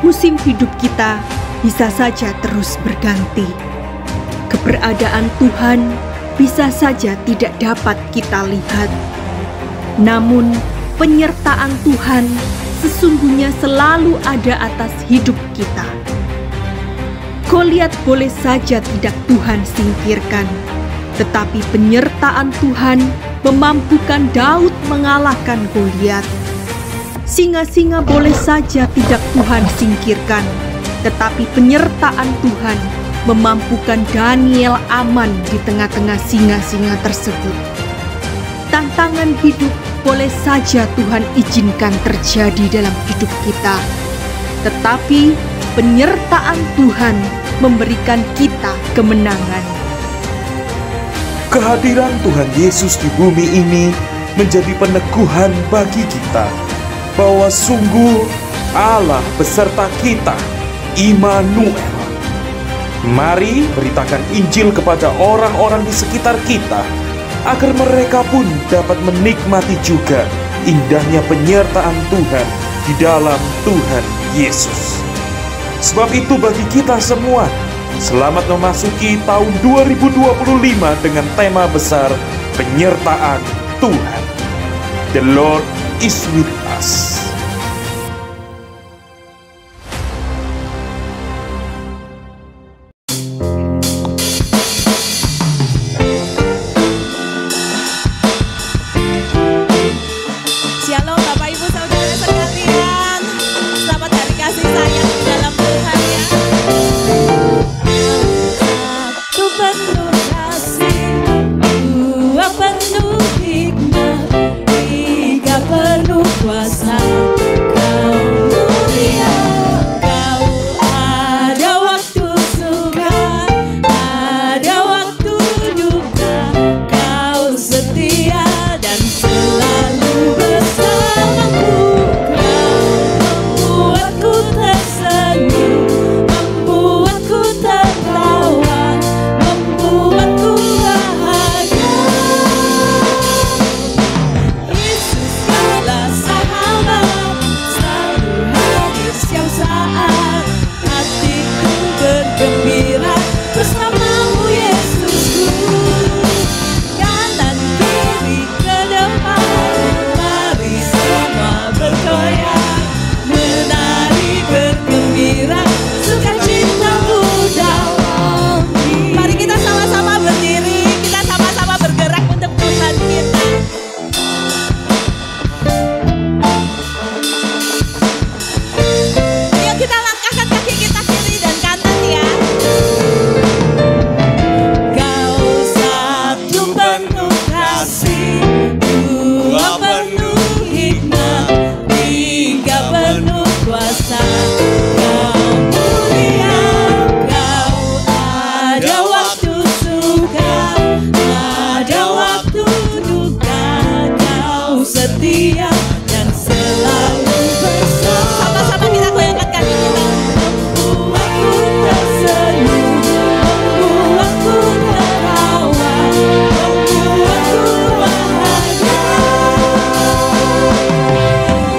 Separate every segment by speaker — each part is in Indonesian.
Speaker 1: musim hidup kita bisa saja terus berganti. Keberadaan Tuhan bisa saja tidak dapat kita lihat. Namun, penyertaan Tuhan sesungguhnya selalu ada atas hidup kita. Goliat boleh saja tidak Tuhan singkirkan, tetapi penyertaan Tuhan memampukan Daud mengalahkan Goliat. Singa-singa boleh saja tidak Tuhan singkirkan, tetapi penyertaan Tuhan memampukan Daniel aman di tengah-tengah singa-singa tersebut. Tantangan hidup boleh saja Tuhan izinkan terjadi dalam hidup kita, tetapi penyertaan Tuhan memberikan kita kemenangan.
Speaker 2: Kehadiran Tuhan Yesus di bumi ini menjadi peneguhan bagi kita bahwa sungguh Allah beserta kita, Immanuel. Mari beritakan Injil kepada orang-orang di sekitar kita, agar mereka pun dapat menikmati juga indahnya penyertaan Tuhan di dalam Tuhan Yesus. Sebab itu bagi kita semua, selamat memasuki tahun 2025 dengan tema besar penyertaan Tuhan. The Lord is with us.
Speaker 3: Shalom Bapak Ibu Saudara sekalian, selamat hari kasih sayang di dalam Tuhan ya. Satu penuh kasih, dua penuh hikmat, tiga penuh kuasa. Kau mulia, kau ada waktu suka, ada waktu duka. Kau setia dan selalu bersamaku. Kau membuatku tersenyum, membuatku tertawa, membuatku bahagia. Yesus adalah sahabat, selalu hadir setiap saat. Hatiku bergembira bersamamu Yesusku. Kanan kiri ke depan, mari semua bergoyang, menari bergembira, sukacitamu dalam diri. Mari kita sama-sama berdiri, kita sama-sama bergerak untuk Tuhan kita. Yuk kita langkahkan kaki kita kiri dan kanan ya. Kau satu penuh kasih, dua penuh hikmat, tiga penuh kuasa. Kau mulia, kau ada waktu suka, ada waktu duka. Kau setia dan selalu bersama. Sama-sama kita goyangkan kaki kita. Membuatku tersenyum, membuatku tertawa, membuatku bahagia.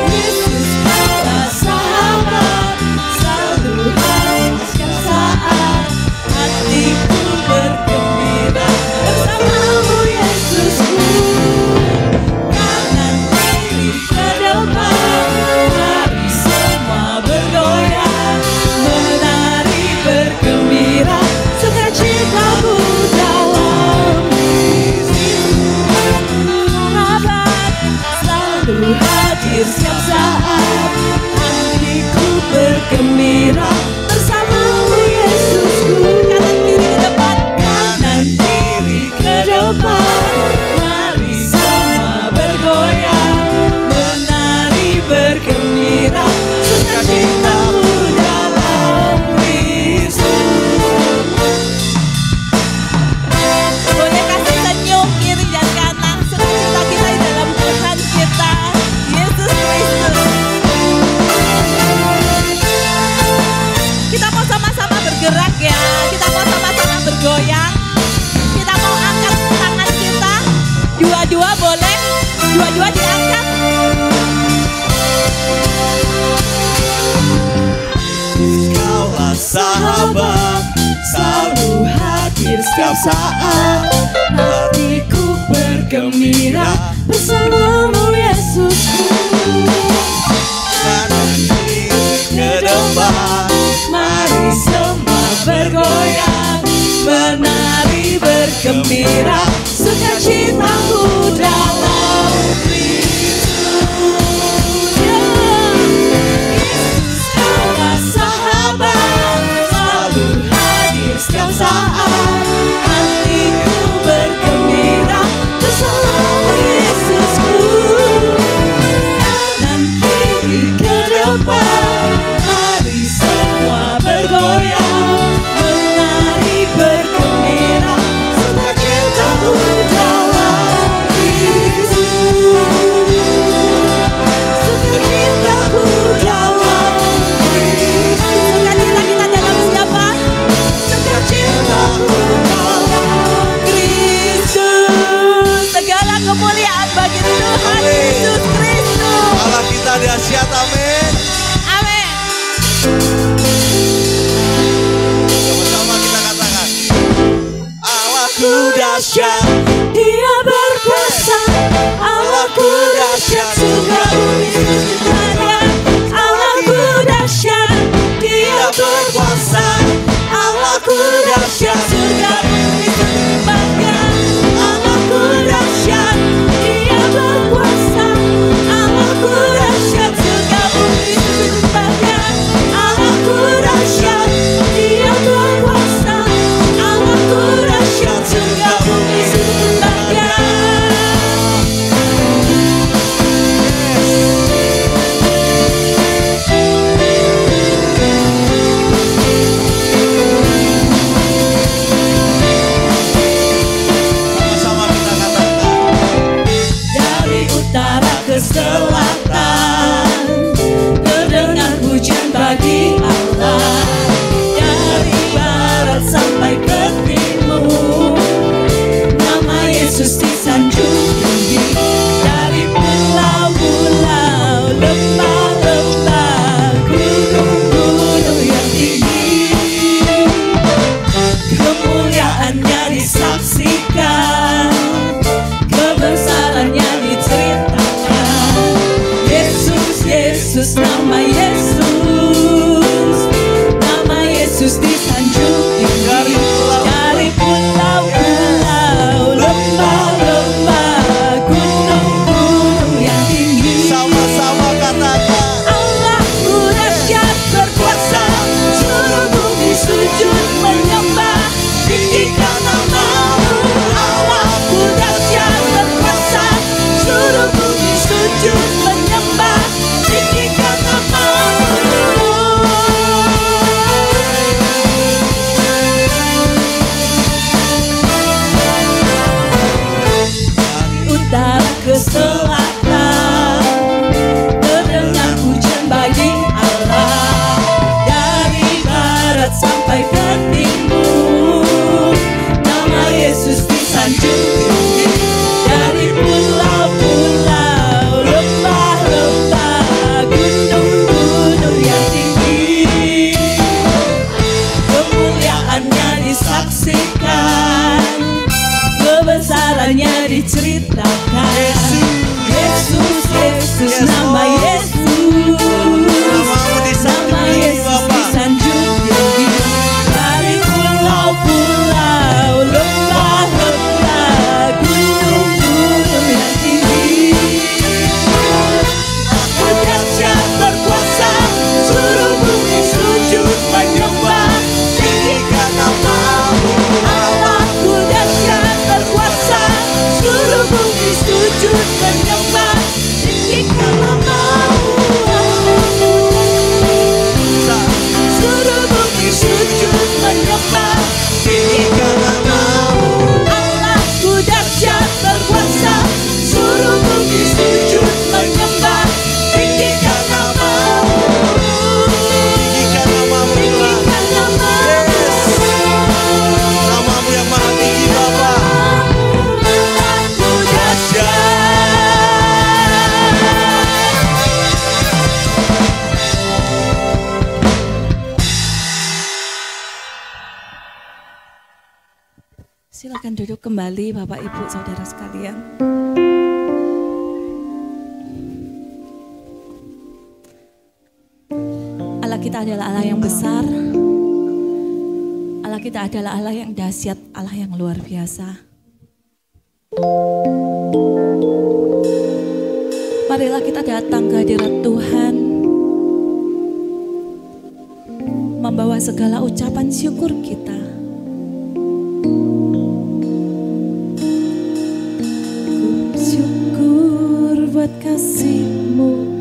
Speaker 3: Yesus adalah sahabat, selalu hadir setiap saat. Hatiku bergembira bersamamu Yesusku. Kanan kiri ke depan, mari semua bergoyang, menari bergembira, sukacitamu dalam diri. Sahabat, selalu hadir setiap saat. Hatiku bergembira bersamamu Yesusku. Kanan kiri ke depan, kanan kiri ke depan, mari semua bergoyang, menari bergembira, sukacitamu dalam Kristus. Boleh kasih senyum kiri dan kanan, sukacita kita di dalam Tuhan kita, Yesus Kristus.
Speaker 4: setiap saat. Hatiku bergembira bersamamu Yesusku. Nanti ke depan, mari semua bergoyang, menari bergembira, sukacitaku dalam Kristus. Yesus adalah sahabat, selalu hadir setiap saat. Hatiku bergembira bersama Yesusku. Kanan kiri ke depan, mari semua bergoyang, menari bergembira, sukacitaku dalam Kristus. Sukacitaku dalam Kristus.
Speaker 3: Sukacita kita dalam siapa?
Speaker 4: Sukacitaku dalam
Speaker 3: Kristus. Segala kemuliaan bagi Tuhan Yesus Kristus.
Speaker 4: Allah kita dahsyat, amin.
Speaker 3: Amin.
Speaker 4: Sama-sama kita katakan, Allahku dahsyat,
Speaker 3: Dia berkuasa. Allahku dahsyat, surga bumi semuanya. Allahku dahsyat, Dia berkuasa. Allahku dahsyat, surga bumi semuanya. Allahku dahsyat, Dia berkuasa. Allahku dahsyat, surga bumi semuanya. Allahku dahsyat, Dia berkuasa. Allahku dahsyat, surga bumi semuanya.
Speaker 4: sama-sama kita katakan,
Speaker 3: Dari utara ke selatan, terdengar pujian bagi Allah. Dari barat sampai ke timur, nama Yesus disanjung tinggi. Dari pulau-pulau, lembah-lembah, gunung-gunung yang tinggi, kemuliaannya disaksikan, kebesarannya diceritakan. Yesus, Yesus, nama Yesus, nama Yesus disanjung tinggi. Dari pulau-pulau, lembah-lembah, gunung-gunung yang tinggi.
Speaker 4: sama-sama katakan,
Speaker 3: Allahku dahsyat berkuasa, seluruh bumi sujud menyembah, tinggikan namamu. Allahku dahsyat berkuasa, seluruh bumi sujud menyembah, tinggikan namamu. Utara ke selatan, terdengar pujian bagi Allah. Dari barat sampai ke timur, nama Yesus disanjung tinggi. Dari pulau-pulau, lembah-lembah, gunung-gunung yang tinggi, kemuliaannya disaksikan, kebesarannya diceritakan. Yesus, Yesus, nama Yesus,
Speaker 4: namamu disanjung
Speaker 3: nama
Speaker 4: tinggi,
Speaker 3: Yesus
Speaker 4: Bapak.
Speaker 3: disanjung tinggi. Dari pulau-pulau, lembah-lembah, gunung-gunung yang tinggi, Aku dahsyat berkuasa, seluruh bumi sujud menyembah, tinggikan namamu. Allahku dahsyat berkuasa, seluruh bumi sujud menyembah, tinggikan namamu. Silakan duduk kembali Bapak Ibu Saudara sekalian. Allah kita adalah Allah yang besar. Allah kita adalah Allah yang dahsyat, Allah yang luar biasa. Marilah kita datang ke hadirat Tuhan, membawa segala ucapan syukur kita. Buat kasih-Mu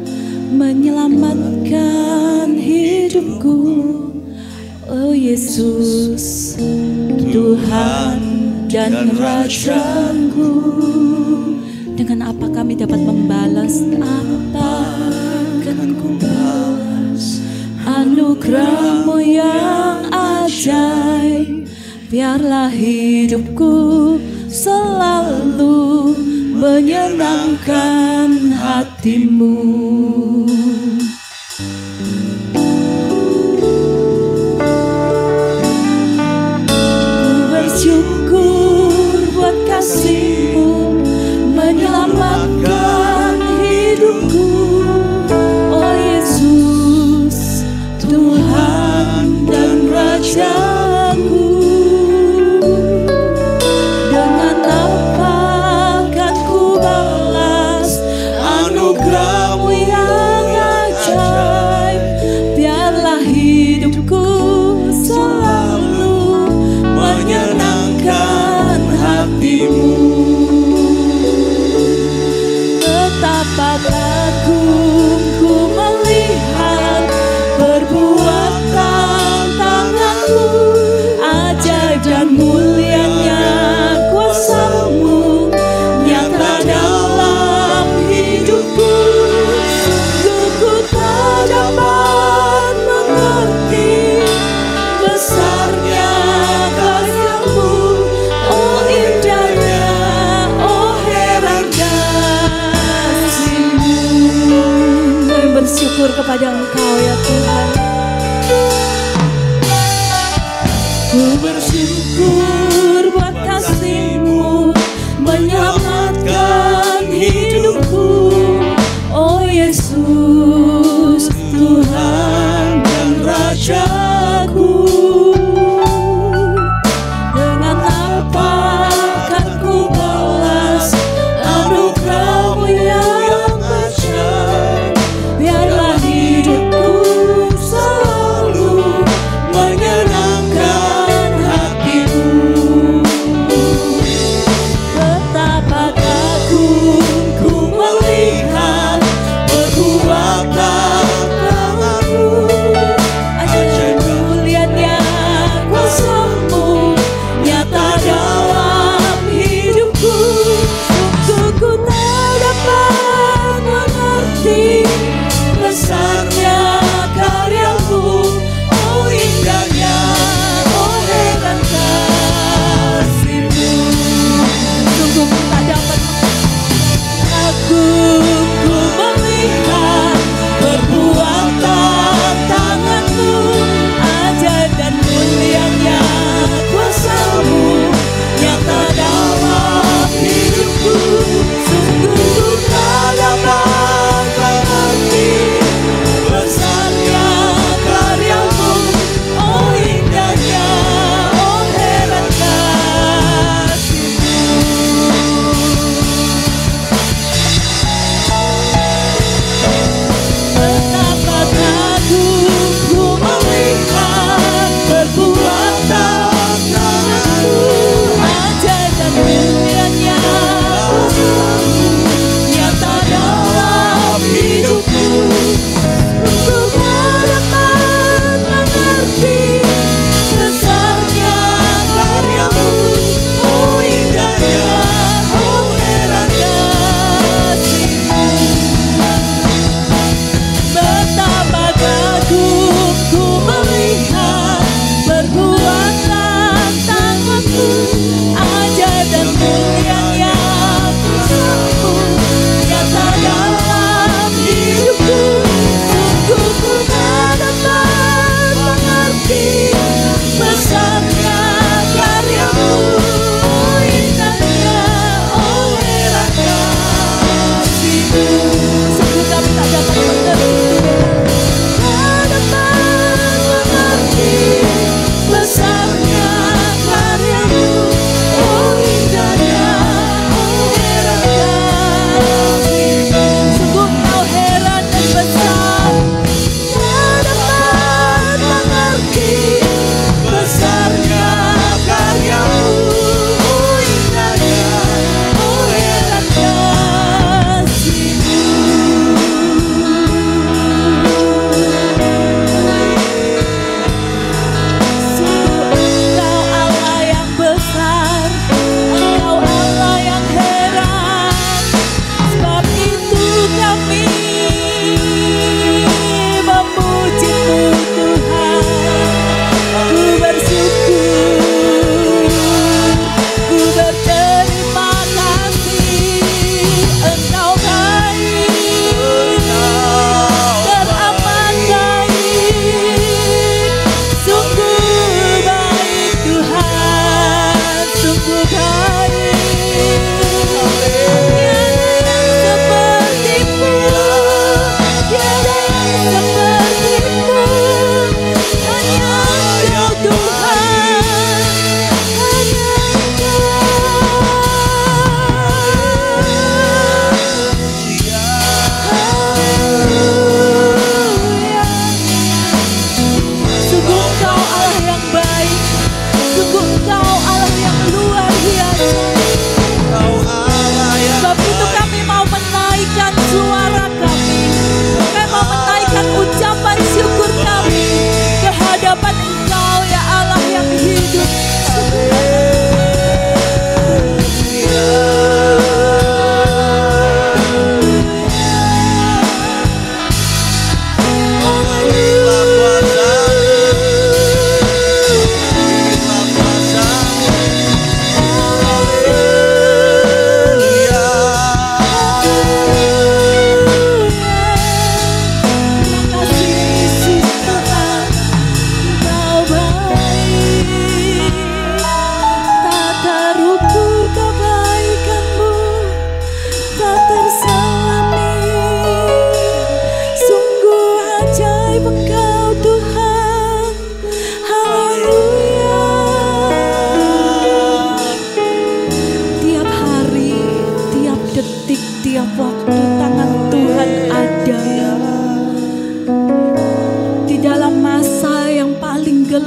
Speaker 3: menyelamatkan hidupku, oh Yesus, Tuhan dan Raja-Ku. Dengan apa kami dapat membalas, apa akan ku balas anugerah-Mu yang ajaib. Biarlah hidupku selalu menyenangkan hati-Mu. Ku bersyukur buat kasih-Mu menyelamatkan hidupku, oh Yesus, Tuhan dan Raja-Ku. Bersyukur kepada Engkau ya Tuhan. Ku bersyukur buat kasih-Mu menyelamatkan hidupku, oh Yesus, Tuhan dan Raja-Ku. Dengan apa akan ku balas anugerah-Mu yang ajaib. Biarlah hidupku selalu menyenangkan hati-Mu. Betapa kagum ku melihat perbuatan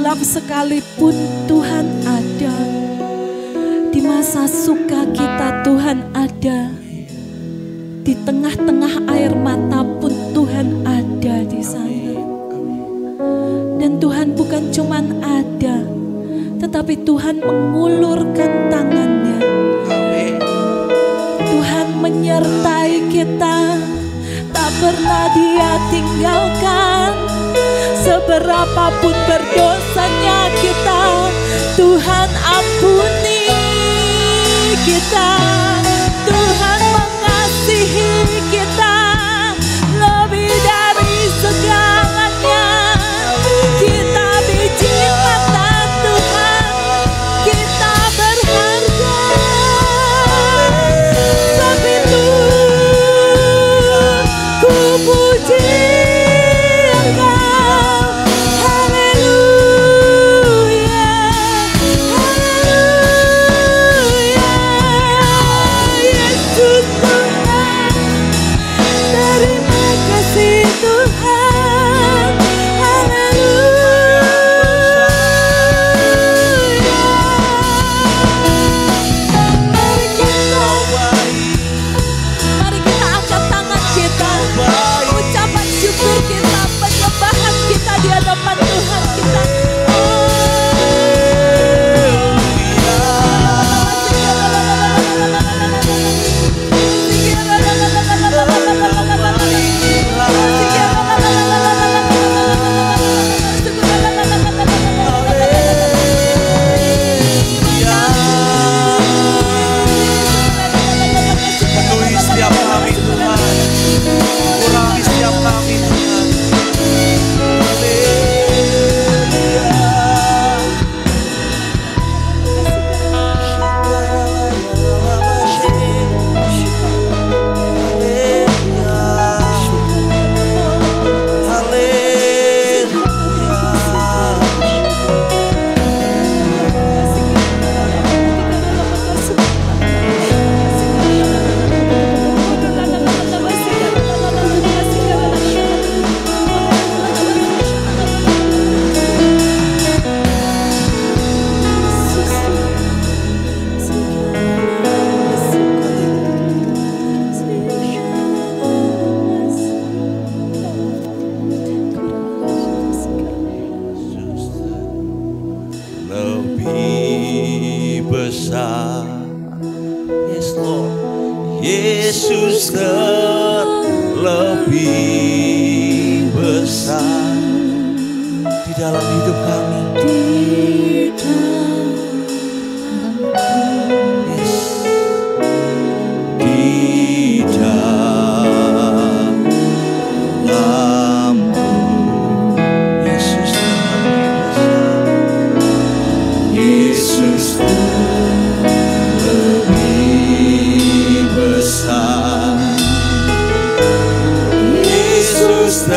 Speaker 3: gelap sekalipun Tuhan ada. Di masa suka kita Tuhan ada. Di tengah-tengah air mata pun Tuhan ada di sana. Dan Tuhan bukan cuman ada, tetapi Tuhan mengulurkan tangannya. Tuhan menyertai kita, tak pernah Dia tinggalkan. Seberapapun berdosanya kita, Tuhan ampuni kita. Tuhan mengasihi kita lebih dari segalanya. Kita biji mata Tuhan, kita berharga. Sebab itu ku puji Engkau. Haleluya, haleluya. Yesus Tuhan, terima kasih Tuhan. Haleluya. Mari kita angkat tangan kita, ucapan syukur kita, penyembahan kita di hadapan Tuhan kita.
Speaker 4: Penuhi setiap kami Tuhan, urapi setiap kami Tuhan. Lebih besar, yes Lord, Yesus lebih besar di dalam hidup kami. Yes. Di dalam Yesus Yesus lebih besar. Yesus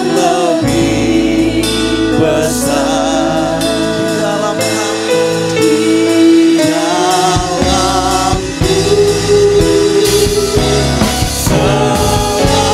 Speaker 4: lebih besar di dalam kami, di dalamku selama-lamanya.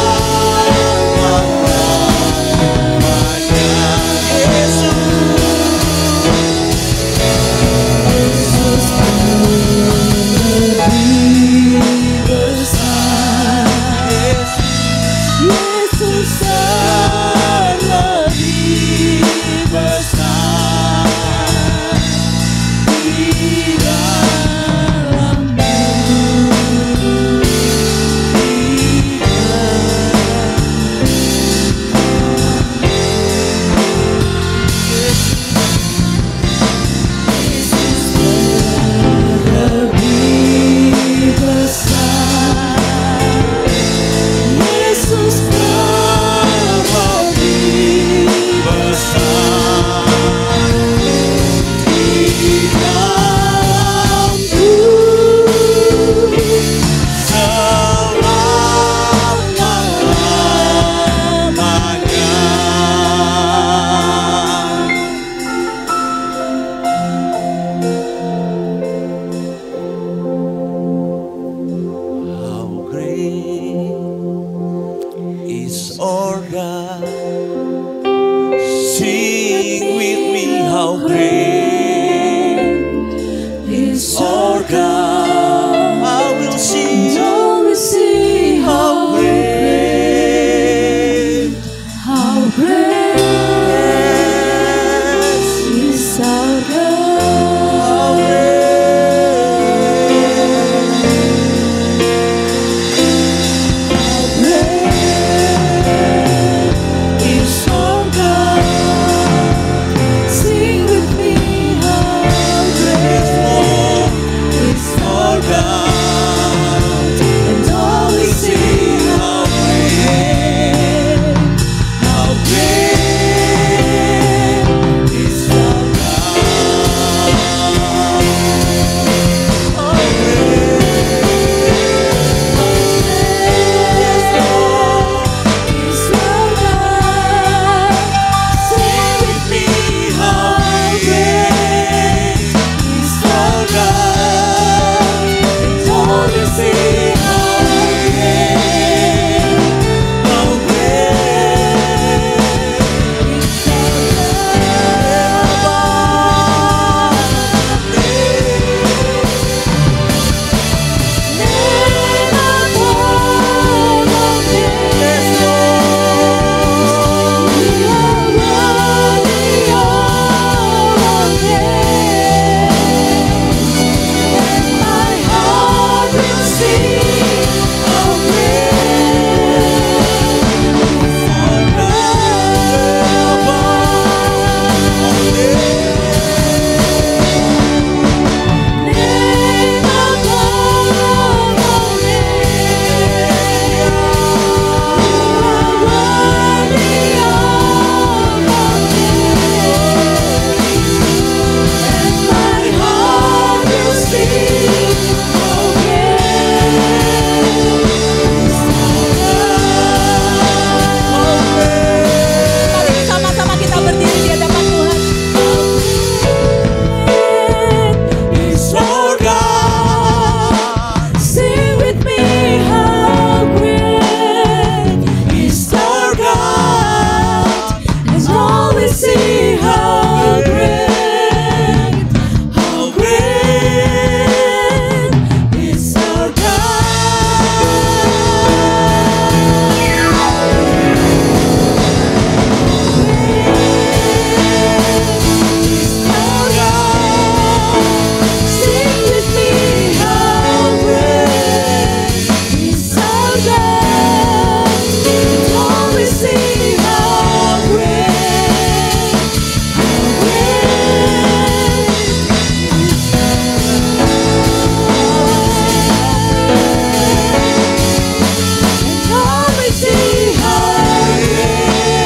Speaker 4: Yesus our God, sing How great is our God. I will sing. How great.
Speaker 3: How great is our God.
Speaker 4: How great is our God.
Speaker 3: Sing with me, how great
Speaker 4: Is our God.
Speaker 3: and all we sing,
Speaker 4: How great. How great is our God. How
Speaker 3: is our God. Sing with me, how great
Speaker 4: is our God.
Speaker 3: and all we sing, how great
Speaker 4: How great
Speaker 3: is our Mari sama-sama kita berdiri di hadapan Tuhan.
Speaker 4: is our God.
Speaker 3: Sing with me, how great
Speaker 4: Is our God.
Speaker 3: is all we see, how great
Speaker 4: How great is our
Speaker 3: Sing with me, how great is our God. And all we see, how great, and all we see, how great,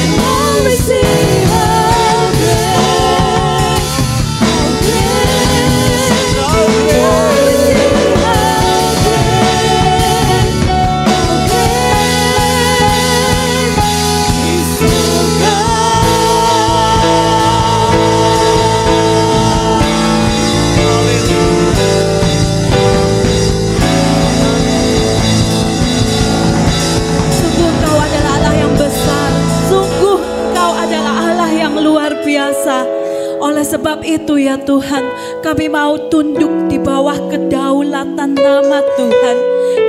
Speaker 3: and all we see, how great, Sungguh Kau adalah Allah yang besar, sungguh Kau adalah Allah yang luar biasa. Oleh sebab itu ya Tuhan, kami mau tunduk di bawah kedaulatan nama Tuhan.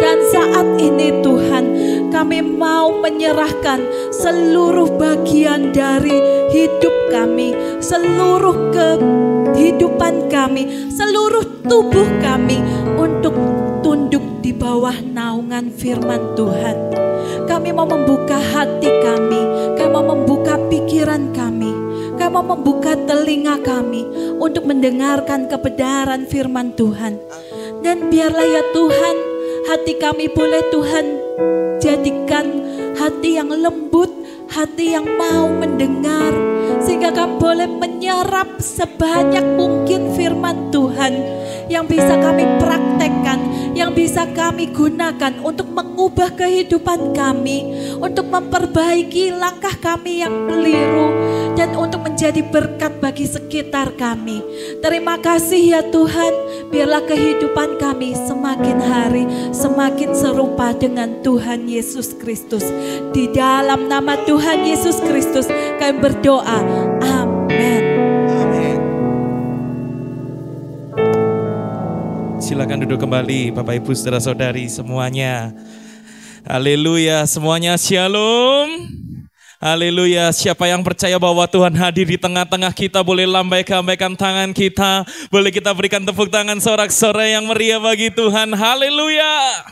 Speaker 3: Dan saat ini Tuhan, kami mau menyerahkan seluruh bagian dari hidup kami, seluruh kehidupan kami, seluruh tubuh kami untuk tunduk di bawah naungan firman Tuhan. Kami mau membuka hati kami mau membuka pikiran kami mau membuka telinga kami untuk mendengarkan kebenaran firman Tuhan. Dan biarlah ya Tuhan, hati kami boleh Tuhan jadikan hati yang lembut, hati yang mau mendengar, sehingga kami boleh menyerap sebanyak mungkin firman Tuhan yang bisa kami praktekkan, yang bisa kami gunakan untuk mengubah kehidupan kami, untuk memperbaiki langkah kami yang keliru, dan untuk menjadi berkat bagi sekitar kami. Terima kasih ya Tuhan, biarlah kehidupan kami semakin hari semakin serupa dengan Tuhan Yesus Kristus. Di dalam nama Tuhan Yesus Kristus kami berdoa, amin.
Speaker 4: Amin. Silakan duduk kembali Bapak Ibu Saudara-saudari semuanya. Haleluya, semuanya shalom. Haleluya, siapa yang percaya bahwa Tuhan hadir di tengah-tengah kita, boleh lambaikan tangan kita, boleh kita berikan tepuk tangan sorak-sorai yang meriah bagi Tuhan. Haleluya.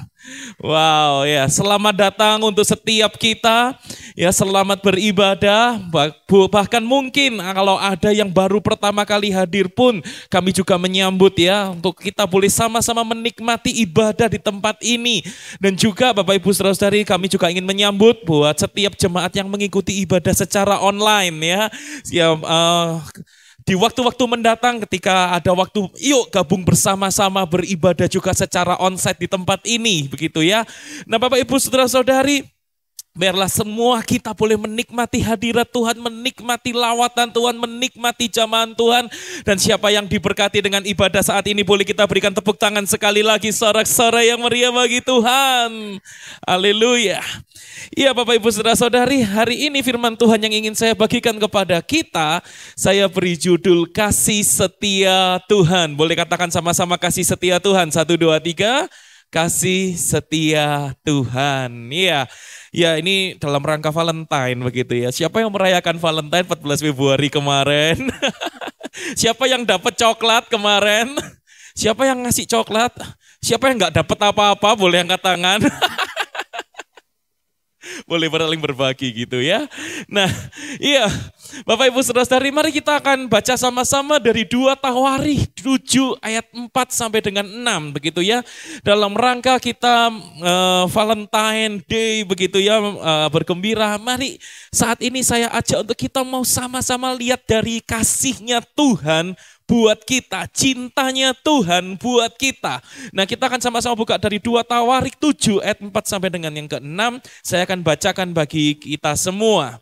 Speaker 4: Wow, ya, selamat datang untuk setiap kita. Ya, selamat beribadah. Bahkan mungkin kalau ada yang baru pertama kali hadir pun kami juga menyambut ya, untuk kita boleh sama-sama menikmati ibadah di tempat ini. Dan juga Bapak Ibu Saudara-saudari, kami juga ingin menyambut buat setiap jemaat yang mengikuti ibadah secara online ya. Di waktu-waktu mendatang ketika ada waktu, yuk gabung bersama-sama beribadah juga secara onsite di tempat ini, begitu ya. Nah Bapak Ibu Saudara-saudari, biarlah semua kita boleh menikmati hadirat Tuhan, menikmati lawatan Tuhan, menikmati jamahan Tuhan. Dan siapa yang diberkati dengan ibadah saat ini, boleh kita berikan tepuk tangan sekali lagi, sorak-sorai yang meriah bagi Tuhan. Haleluya. Iya Bapak Ibu Saudara-saudari, hari ini firman Tuhan yang ingin saya bagikan kepada kita, saya beri judul Kasih Setia Tuhan. Boleh katakan sama-sama kasih setia Tuhan, 1, 2, 3. Kasih setia Tuhan. Iya. Ya, ini dalam rangka Valentine begitu ya. Siapa yang merayakan Valentine 14 Februari kemarin? Siapa yang dapat coklat kemarin? Siapa yang ngasih coklat? Siapa yang nggak dapat apa-apa? Boleh angkat tangan. Boleh saling berbagi gitu ya. Nah, iya. Bapak Ibu Saudara-saudari, mari kita akan baca sama-sama dari 2 Tawarikh 7 ayat 4 sampai dengan 6 begitu ya. Dalam rangka kita Valentine Day begitu ya, bergembira. Mari saat ini saya ajak untuk kita mau sama-sama lihat dari kasihnya Tuhan buat kita, cintanya Tuhan buat kita. Nah, kita akan sama-sama buka dari 2 Tawarikh 7 ayat 4 sampai dengan yang ke-6. Saya akan bacakan bagi kita semua.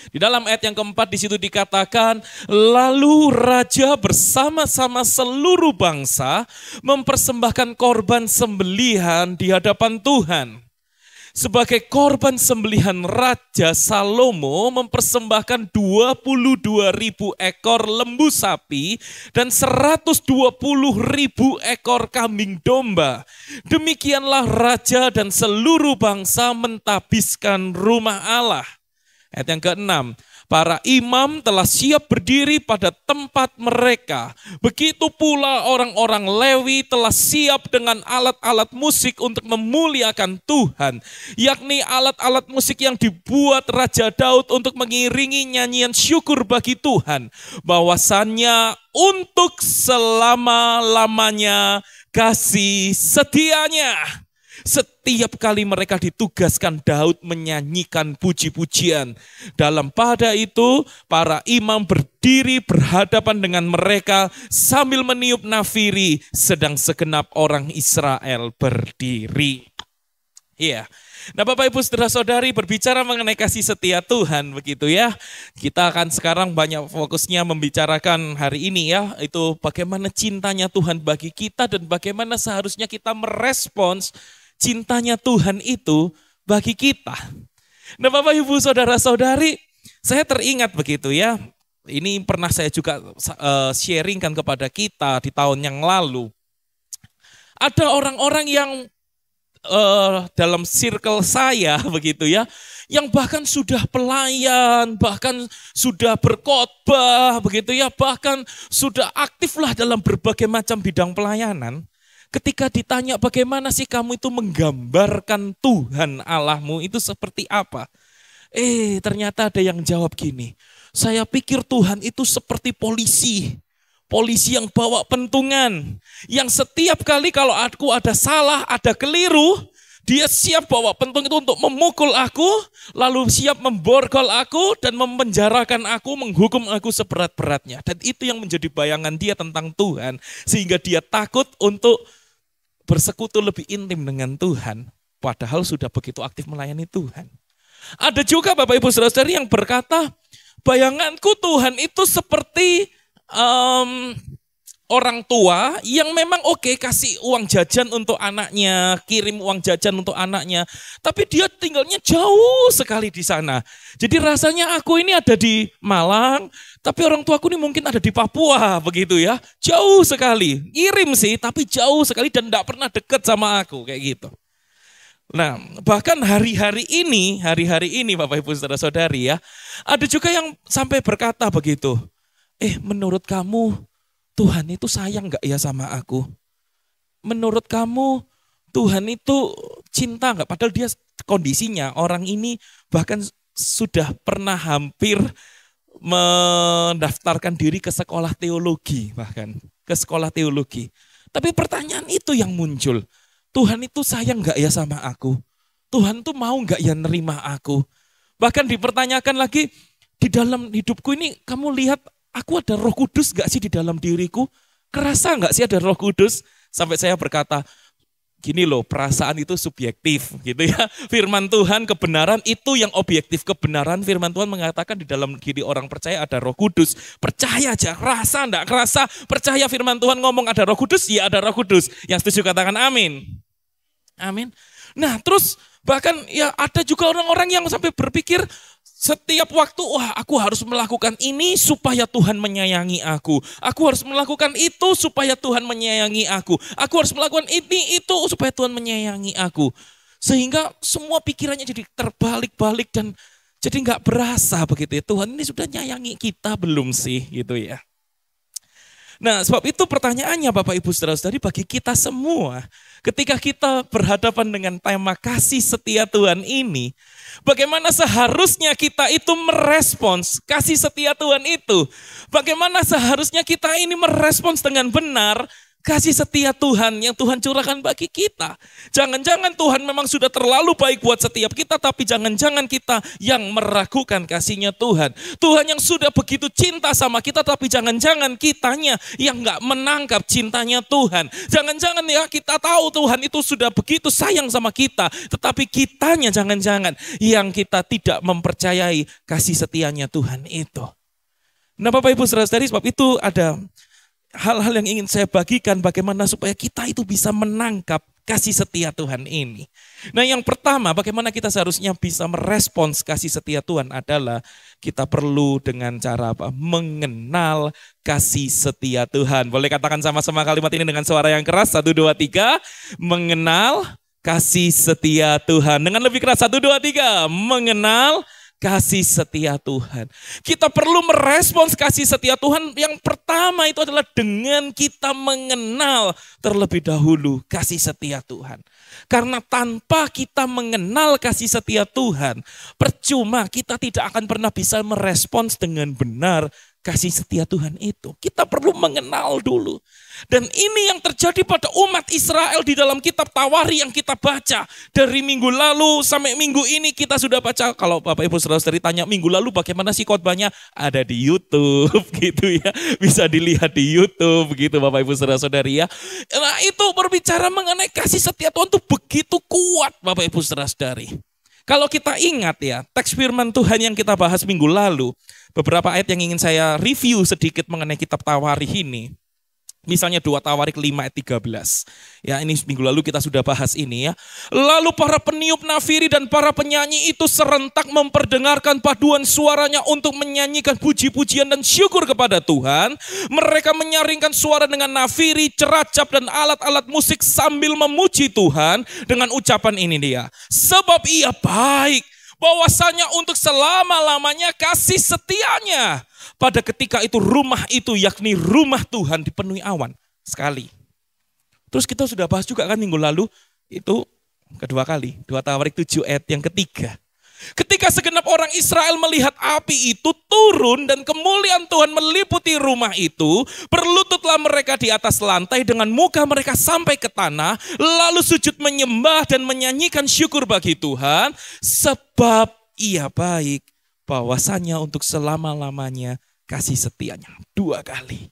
Speaker 4: Di dalam ayat yang keempat di situ dikatakan, lalu raja bersama-sama seluruh bangsa mempersembahkan korban sembelihan di hadapan Tuhan. Sebagai korban sembelihan, Raja Salomo mempersembahkan 22.000 ekor lembu sapi dan 120.000 ekor kambing domba. Demikianlah raja dan seluruh bangsa mentabiskan rumah Allah. Ayat yang ke-6, para imam telah siap berdiri pada tempat mereka. Begitu pula orang-orang Lewi telah siap dengan alat-alat musik untuk memuliakan Tuhan. Yakni alat-alat musik yang dibuat Raja Daud untuk mengiringi nyanyian syukur bagi Tuhan. Bahwasannya untuk selama-lamanya kasih setianya. Setiap kali mereka ditugaskan, Daud menyanyikan puji-pujian. Dalam pada itu, para imam berdiri berhadapan dengan mereka sambil meniup nafiri, sedang segenap orang Israel berdiri. Iya. Nah Bapak Ibu Saudara-saudari, berbicara mengenai kasih setia Tuhan begitu ya. Kita akan sekarang banyak fokusnya membicarakan hari ini ya, itu bagaimana cintanya Tuhan bagi kita dan bagaimana seharusnya kita merespons cintanya Tuhan itu bagi kita. Nah Bapak Ibu Saudara-saudari, saya teringat begitu ya. Ini pernah saya juga sharingkan kepada kita di tahun yang lalu. Ada orang-orang yang dalam circle saya begitu ya, yang bahkan sudah pelayan, bahkan sudah berkhotbah begitu ya, bahkan sudah aktiflah dalam berbagai macam bidang pelayanan. Ketika ditanya bagaimana sih kamu itu menggambarkan Tuhan Allahmu itu seperti apa? Ternyata ada yang jawab gini, saya pikir Tuhan itu seperti polisi. Polisi yang bawa pentungan. Yang setiap kali kalau aku ada salah, ada keliru, dia siap bawa pentung itu untuk memukul aku, lalu siap memborgol aku dan memenjarakan aku, menghukum aku seberat-beratnya. Dan itu yang menjadi bayangan dia tentang Tuhan. Sehingga dia takut untuk bersekutu lebih intim dengan Tuhan, padahal sudah begitu aktif melayani Tuhan. Ada juga Bapak Ibu Saudara-saudari yang berkata, bayanganku Tuhan itu seperti orang tua yang memang kasih uang jajan untuk anaknya, kirim uang jajan untuk anaknya, tapi dia tinggalnya jauh sekali di sana. Jadi rasanya aku ini ada di Malang, tapi orang tuaku ini mungkin ada di Papua, begitu ya. Jauh sekali, kirim sih, tapi jauh sekali dan tidak pernah dekat sama aku, kayak gitu. Nah, bahkan hari-hari ini Bapak Ibu Saudara-saudari ya, ada juga yang sampai berkata begitu, menurut kamu Tuhan itu sayang gak ya sama aku? Menurut kamu Tuhan itu cinta gak? Padahal dia kondisinya, orang ini bahkan sudah pernah hampir mendaftarkan diri ke sekolah teologi, bahkan ke sekolah teologi. Tapi pertanyaan itu yang muncul, Tuhan itu sayang gak ya sama aku? Tuhan tuh mau gak ya nerima aku? Bahkan dipertanyakan lagi, di dalam hidupku ini kamu lihat aku ada Roh Kudus gak sih di dalam diriku? Kerasa gak sih ada Roh Kudus? Sampai saya berkata, gini loh, perasaan itu subjektif gitu ya. Firman Tuhan, kebenaran itu yang objektif. Kebenaran firman Tuhan mengatakan di dalam diri orang percaya ada Roh Kudus. Percaya aja, rasa enggak kerasa. Percaya firman Tuhan ngomong ada Roh Kudus, ya ada Roh Kudus. Yang setuju katakan amin. Amin. Nah terus bahkan ya ada juga orang-orang yang sampai berpikir setiap waktu, wah aku harus melakukan ini supaya Tuhan menyayangi aku. Aku harus melakukan itu supaya Tuhan menyayangi aku. Aku harus melakukan ini, itu supaya Tuhan menyayangi aku. Sehingga semua pikirannya jadi terbalik-balik dan jadi nggak berasa begitu ya. Tuhan ini sudah nyayangi kita belum sih gitu ya. Nah sebab itu pertanyaannya Bapak Ibu Saudara-saudari bagi kita semua. Ketika kita berhadapan dengan tema kasih setia Tuhan ini, bagaimana seharusnya kita itu merespons kasih setia Tuhan itu? Bagaimana seharusnya kita ini merespons dengan benar kasih setia Tuhan yang Tuhan curahkan bagi kita? Jangan-jangan Tuhan memang sudah terlalu baik buat setiap kita, tapi jangan-jangan kita yang meragukan kasihnya Tuhan. Tuhan yang sudah begitu cinta sama kita, tapi jangan-jangan kitanya yang gak menangkap cintanya Tuhan. Jangan-jangan ya kita tahu Tuhan itu sudah begitu sayang sama kita, tetapi kitanya jangan-jangan yang kita tidak mempercayai kasih setianya Tuhan itu. Nah Bapak Ibu Saudara-saudari, sebab itu ada hal-hal yang ingin saya bagikan bagaimana supaya kita itu bisa menangkap kasih setia Tuhan ini. Nah yang pertama, bagaimana kita seharusnya bisa merespons kasih setia Tuhan adalah kita perlu dengan cara apa? Mengenal kasih setia Tuhan. Boleh katakan sama-sama kalimat ini dengan suara yang keras, 1, 2, 3. Mengenal kasih setia Tuhan. Dengan lebih keras, 1, 2, 3. Mengenal kasih setia Tuhan. Kita perlu merespons kasih setia Tuhan. Yang pertama itu adalah dengan kita mengenal terlebih dahulu kasih setia Tuhan. Karena tanpa kita mengenal kasih setia Tuhan, percuma kita tidak akan pernah bisa merespons dengan benar kasih setia Tuhan itu. Kita perlu mengenal dulu. Dan ini yang terjadi pada umat Israel di dalam kitab Tawari yang kita baca. Dari minggu lalu sampai minggu ini kita sudah baca. Kalau Bapak Ibu Saudara-saudari tanya minggu lalu bagaimana sih khotbahnya? Ada di YouTube gitu ya. Bisa dilihat di YouTube begitu Bapak Ibu Saudara-saudari ya. Nah itu berbicara mengenai kasih setia Tuhan itu begitu kuat Bapak Ibu Saudara-saudari. Kalau kita ingat ya, teks firman Tuhan yang kita bahas minggu lalu, beberapa ayat yang ingin saya review sedikit mengenai kitab Tawari ini. Misalnya 2 Tawarik 5 ayat 13. Ya ini minggu lalu kita sudah bahas ini ya. Lalu para peniup nafiri dan para penyanyi itu serentak memperdengarkan paduan suaranya untuk menyanyikan puji-pujian dan syukur kepada Tuhan. Mereka menyaringkan suara dengan nafiri, ceracap dan alat-alat musik sambil memuji Tuhan dengan ucapan ini dia. Sebab ia baik, bahwasanya untuk selama-lamanya kasih setianya. Pada ketika itu rumah itu yakni rumah Tuhan dipenuhi awan sekali. Terus kita sudah bahas juga kan minggu lalu itu kedua kali. 2 Tawarik 7 ayat yang ketiga. Ketika segenap orang Israel melihat api itu turun dan kemuliaan Tuhan meliputi rumah itu, berlututlah mereka di atas lantai dengan muka mereka sampai ke tanah, lalu sujud menyembah dan menyanyikan syukur bagi Tuhan, sebab ia baik, bahwasanya untuk selama-lamanya kasih setianya. 2 kali.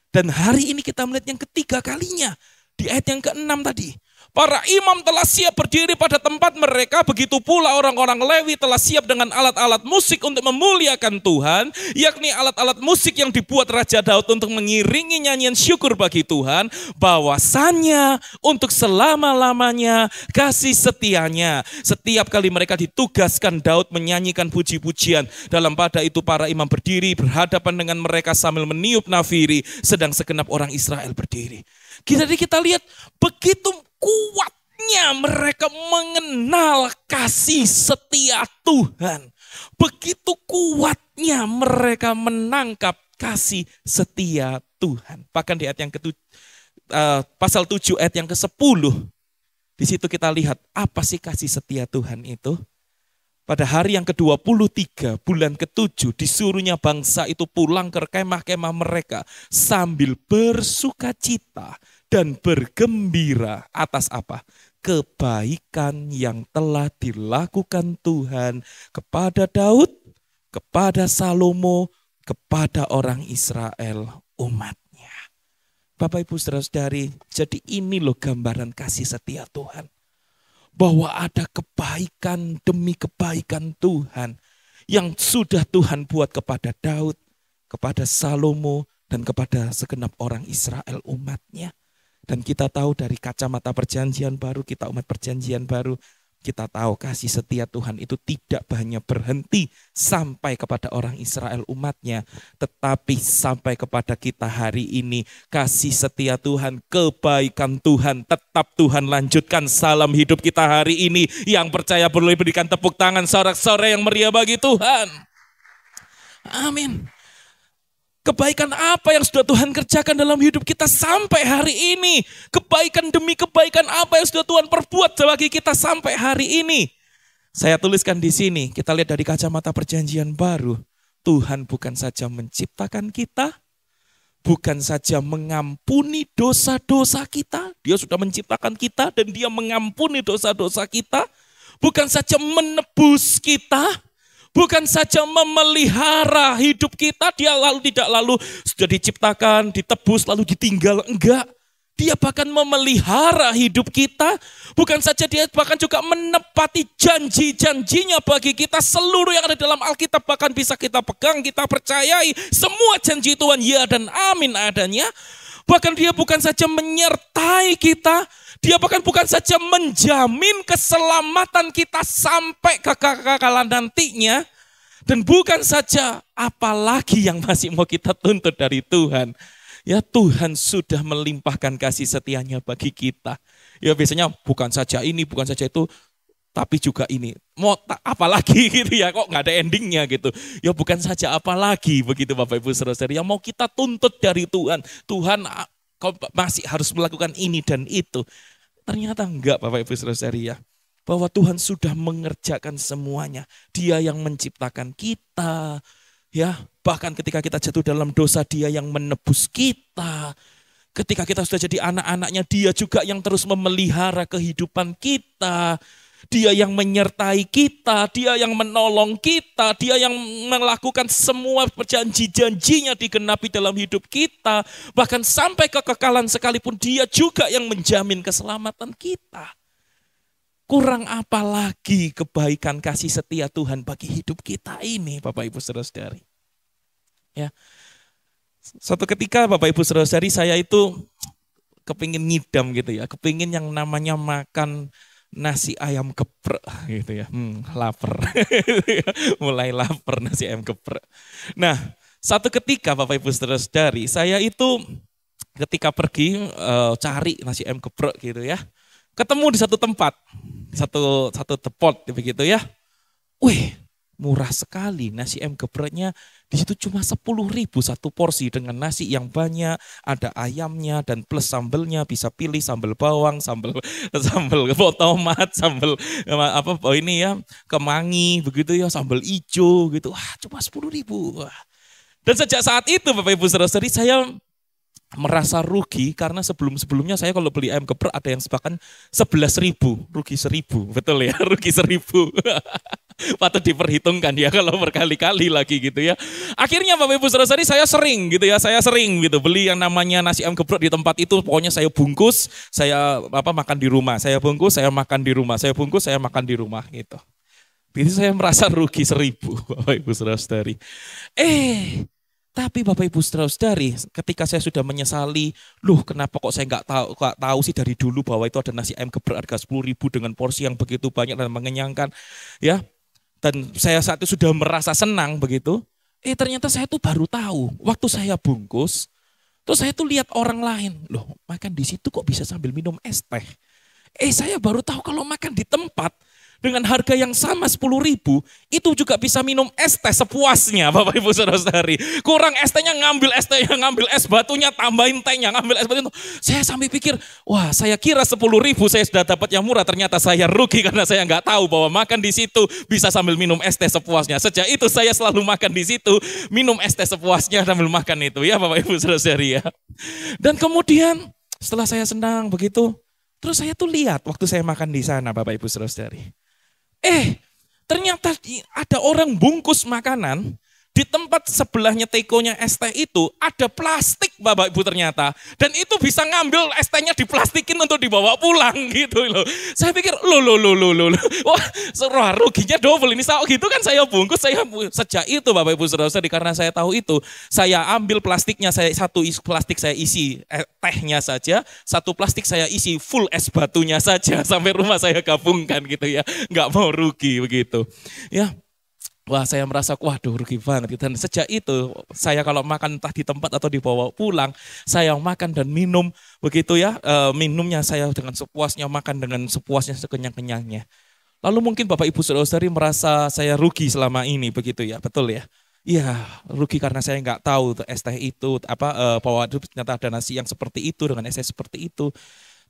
Speaker 4: Dan hari ini kita melihat yang ketiga kalinya. Di ayat yang ke-6 tadi. Para imam telah siap berdiri pada tempat mereka, begitu pula orang-orang Lewi telah siap dengan alat-alat musik untuk memuliakan Tuhan, yakni alat-alat musik yang dibuat Raja Daud untuk mengiringi nyanyian syukur bagi Tuhan, bahwasannya untuk selama-lamanya kasih setianya. Setiap kali mereka ditugaskan, Daud menyanyikan puji-pujian. Dalam pada itu para imam berdiri berhadapan dengan mereka sambil meniup nafiri, sedang segenap orang Israel berdiri. Jadi kita lihat begitu kuatnya mereka mengenal kasih setia Tuhan. Begitu kuatnya mereka menangkap kasih setia Tuhan. Bahkan di ayat yang pasal 7 ayat yang ke-10. Di situ kita lihat apa sih kasih setia Tuhan itu. Pada hari yang ke-23 bulan ke-7 disuruhnya bangsa itu pulang ke kemah-kemah mereka sambil bersukacita dan bergembira atas apa? Kebaikan yang telah dilakukan Tuhan kepada Daud, kepada Salomo, kepada orang Israel umatnya. Bapak Ibu Saudara-saudari, jadi ini loh gambaran kasih setia Tuhan. Bahwa ada kebaikan demi kebaikan Tuhan yang sudah Tuhan buat kepada Daud, kepada Salomo, dan kepada segenap orang Israel umatnya. Dan kita tahu dari kacamata perjanjian baru, kita umat perjanjian baru, kita tahu kasih setia Tuhan itu tidak hanya berhenti sampai kepada orang Israel umatnya, tetapi sampai kepada kita hari ini. Kasih setia Tuhan, kebaikan Tuhan, tetap Tuhan lanjutkan. Salam hidup kita hari ini. Yang percaya boleh berikan tepuk tangan sorak-sorai yang meriah bagi Tuhan. Amin. Kebaikan apa yang sudah Tuhan kerjakan dalam hidup kita sampai hari ini? Kebaikan demi kebaikan apa yang sudah Tuhan perbuat bagi kita sampai hari ini? Saya tuliskan di sini, kita lihat dari kacamata perjanjian baru. Tuhan bukan saja menciptakan kita, bukan saja mengampuni dosa-dosa kita. Dia sudah menciptakan kita dan dia mengampuni dosa-dosa kita. Bukan saja menebus kita, bukan saja memelihara hidup kita, dia tidak lalu sudah diciptakan, ditebus, lalu ditinggal. Enggak, dia bahkan memelihara hidup kita. Bukan saja dia bahkan juga menepati janji-janjinya bagi kita. Seluruh yang ada dalam Alkitab bahkan bisa kita pegang, kita percayai. Semua janji Tuhan ya dan amin adanya. Bahkan dia bukan saja menyertai kita, dia bahkan bukan saja menjamin keselamatan kita sampai kekekalan nantinya. Dan bukan saja, apalagi yang masih mau kita tuntut dari Tuhan. Ya Tuhan sudah melimpahkan kasih setianya bagi kita. Ya biasanya bukan saja ini, bukan saja itu, tapi juga ini. Mau apalagi gitu ya, kok nggak ada endingnya gitu. Ya bukan saja apalagi begitu Bapak Ibu Saudara-saudari. Yang mau kita tuntut dari Tuhan. Tuhan kau masih harus melakukan ini dan itu. Ternyata enggak Bapak Ibu Saudara-saudari ya. Bahwa Tuhan sudah mengerjakan semuanya. Dia yang menciptakan kita. Ya, bahkan ketika kita jatuh dalam dosa, dia yang menebus kita. Ketika kita sudah jadi anak-anaknya, dia juga yang terus memelihara kehidupan kita. Dia yang menyertai kita, dia yang menolong kita, dia yang melakukan semua janji-janjinya digenapi dalam hidup kita. Bahkan sampai kekekalan sekalipun dia juga yang menjamin keselamatan kita. Kurang apa lagi kebaikan kasih setia Tuhan bagi hidup kita ini Bapak Ibu Saudara-saudari. Ya. Suatu ketika Bapak Ibu Saudara-saudari saya itu kepingin ngidam gitu ya. Kepingin yang namanya makan nasi ayam geprek gitu ya. Lapar. Mulai lapar nasi ayam geprek. Nah, satu ketika Bapak Ibu Saudara-saudari, saya itu ketika pergi cari nasi ayam geprek gitu ya. Ketemu di satu tempat, satu depot begitu ya. Wih, murah sekali nasi ayam gepreknya. Di situ cuma 10.000 satu porsi dengan nasi yang banyak, ada ayamnya dan plus sambelnya, bisa pilih sambal bawang, sambal tomat, sambal apa ini ya, kemangi begitu ya, sambal ijo gitu. Wah, cuma 10.000. Wah. Dan sejak saat itu Bapak Ibu Saudara-saudari, saya merasa rugi karena sebelum-sebelumnya saya kalau beli ayam geprek ada yang bahkan 11.000, rugi 1.000, betul ya, rugi 1.000. Patut diperhitungkan ya kalau berkali-kali lagi gitu ya. Akhirnya Bapak Ibu Saudara saya sering gitu ya, saya sering beli yang namanya nasi ayam geprek di tempat itu. Pokoknya saya bungkus, saya makan di rumah. Saya bungkus, saya makan di rumah. Saya bungkus, saya makan di rumah gitu. Jadi saya merasa rugi 1.000 Bapak Ibu Saudara-saudari. Tapi Bapak Ibu Saudara-saudari, ketika saya sudah menyesali, loh kenapa kok saya nggak tahu sih dari dulu bahwa itu ada nasi ayam geprek harga 10.000 dengan porsi yang begitu banyak dan mengenyangkan, ya. Dan saya saat itu sudah merasa senang begitu. Ternyata saya tuh baru tahu waktu saya bungkus, terus saya tuh lihat orang lain, loh makan di situ kok bisa sambil minum es teh. Saya baru tahu kalau makan di tempat dengan harga yang sama 10.000 itu juga bisa minum es teh sepuasnya Bapak Ibu Saudara-saudari. Kurang es tehnya ngambil es tehnya, ngambil es batunya, tambahin tehnya, ngambil es batunya. Saya sampai pikir, wah saya kira 10.000 saya sudah dapat yang murah, ternyata saya rugi karena saya nggak tahu bahwa makan di situ bisa sambil minum es teh sepuasnya. Sejak itu saya selalu makan di situ, minum es teh sepuasnya sambil makan itu ya Bapak Ibu Saudara-saudari ya. Dan kemudian setelah saya senang begitu, terus saya tuh lihat waktu saya makan di sana Bapak Ibu Saudara-saudari. Ternyata ada orang bungkus makanan di tempat sebelahnya tekonya es teh itu ada plastik Bapak Ibu ternyata. Dan itu bisa ngambil es tehnya diplastikin untuk dibawa pulang gitu loh. Saya pikir loh. Wah ruginya double ini. Gitu kan saya bungkus, sejak itu Bapak Ibu Saudara-saudari karena saya tahu itu. Saya ambil plastiknya, satu plastik saya isi tehnya saja, satu plastik saya isi full es batunya saja. Sampai rumah saya gabungkan gitu ya. Nggak mau rugi begitu. Ya. Wah saya merasa waduh rugi banget. Dan sejak itu saya kalau makan entah di tempat atau dibawa pulang, saya makan dan minum begitu ya. Minumnya saya dengan sepuasnya, makan dengan sepuasnya, sekenyang-kenyangnya. Lalu mungkin Bapak Ibu Saudara-saudari merasa saya rugi selama ini begitu ya, betul ya? Iya rugi karena saya nggak tahu es teh itu bahwa ternyata ada nasi yang seperti itu dengan es teh seperti itu.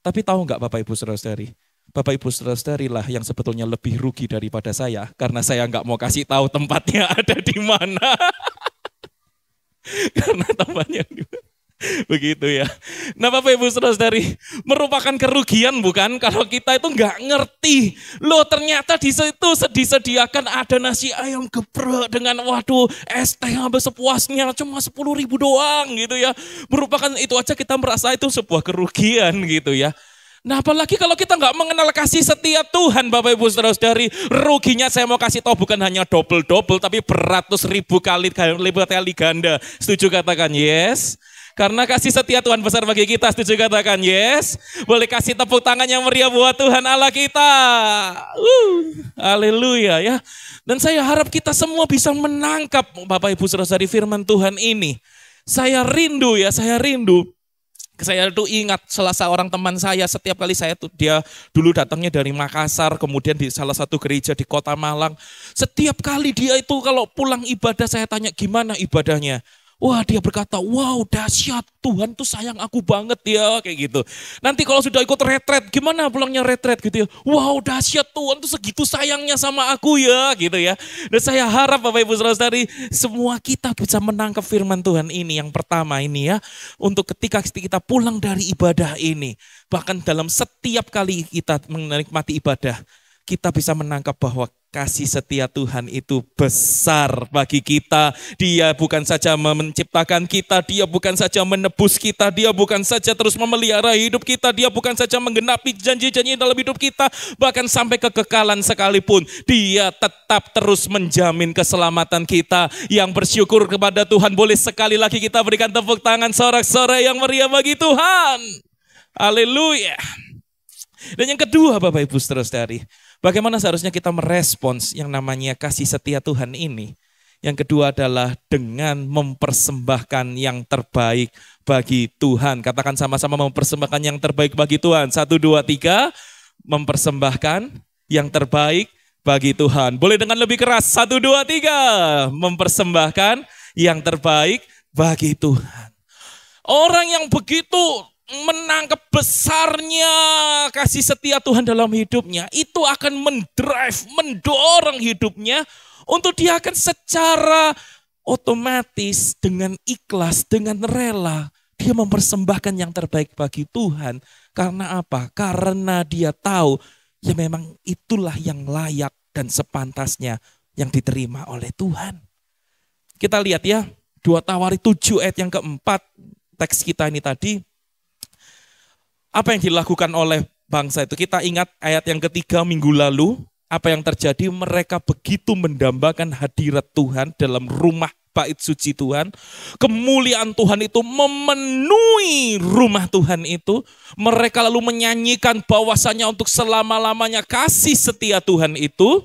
Speaker 4: Tapi tahu nggak Bapak Ibu Saudara-saudari? Bapak Ibu Saudara-saudari lah yang sebetulnya lebih rugi daripada saya karena saya nggak mau kasih tahu tempatnya ada di mana. Karena tempatnya di mana. Begitu ya. Nah Bapak Ibu Saudara-saudari merupakan kerugian bukan kalau kita itu nggak ngerti. Loh ternyata di situ disediakan ada nasi ayam geprek dengan waduh es teh sampai sepuasnya cuma 10.000 doang gitu ya. Merupakan itu aja kita merasa itu sebuah kerugian gitu ya. Nah apalagi kalau kita nggak mengenal kasih setia Tuhan Bapak Ibu Saudara-saudari, ruginya saya mau kasih tahu bukan hanya double tapi beratus ribu kali ganda. Setuju katakan yes? Karena kasih setia Tuhan besar bagi kita, setuju katakan yes? Boleh kasih tepuk tangan yang meriah buat Tuhan Allah kita. Haleluya ya. Dan saya harap kita semua bisa menangkap Bapak Ibu Saudara-saudari firman Tuhan ini. Saya rindu. Saya tuh ingat salah seorang teman saya setiap kali dia dulu datangnya dari Makassar, kemudian di salah satu gereja di Kota Malang. Setiap kali dia itu kalau pulang ibadah saya tanya gimana ibadahnya. Wah dia berkata, wow dahsyat Tuhan tuh sayang aku banget ya kayak gitu. Nanti kalau sudah ikut retret, gimana pulangnya retret gitu ya. Wow dahsyat Tuhan tuh segitu sayangnya sama aku ya gitu ya. Dan saya harap Bapak Ibu Saudara-saudari semua kita bisa menangkap firman Tuhan ini. Yang pertama ini ya, untuk ketika kita pulang dari ibadah ini, bahkan dalam setiap kali kita menikmati ibadah, kita bisa menangkap bahwa kasih setia Tuhan itu besar bagi kita. Dia bukan saja menciptakan kita, dia bukan saja menebus kita, dia bukan saja terus memelihara hidup kita, dia bukan saja menggenapi janji-janji dalam hidup kita, bahkan sampai kekekalan sekalipun, dia tetap terus menjamin keselamatan kita. Yang bersyukur kepada Tuhan, boleh sekali lagi kita berikan tepuk tangan sorak-sorai yang meriah bagi Tuhan. Haleluya. Dan yang kedua Bapak Ibu Saudara-saudari, bagaimana seharusnya kita merespons yang namanya kasih setia Tuhan ini? Yang kedua adalah dengan mempersembahkan yang terbaik bagi Tuhan. Katakan sama-sama mempersembahkan yang terbaik bagi Tuhan. 1, 2, 3, mempersembahkan yang terbaik bagi Tuhan. Boleh dengan lebih keras, 1, 2, 3, mempersembahkan yang terbaik bagi Tuhan. Orang yang begitu menangkap besarnya kasih setia Tuhan dalam hidupnya, itu akan mendorong hidupnya untuk dia akan secara otomatis dengan ikhlas, dengan rela, dia mempersembahkan yang terbaik bagi Tuhan. Karena apa? Karena dia tahu ya memang itulah yang layak dan sepantasnya yang diterima oleh Tuhan. Kita lihat ya, 2 Tawari 7 ayat yang keempat, teks kita ini tadi. Apa yang dilakukan oleh bangsa itu? Kita ingat ayat yang ketiga minggu lalu, apa yang terjadi? Mereka begitu mendambakan hadirat Tuhan dalam rumah bait suci Tuhan. Kemuliaan Tuhan itu memenuhi rumah Tuhan itu. Mereka lalu menyanyikan bahwasanya untuk selama-lamanya kasih setia Tuhan itu.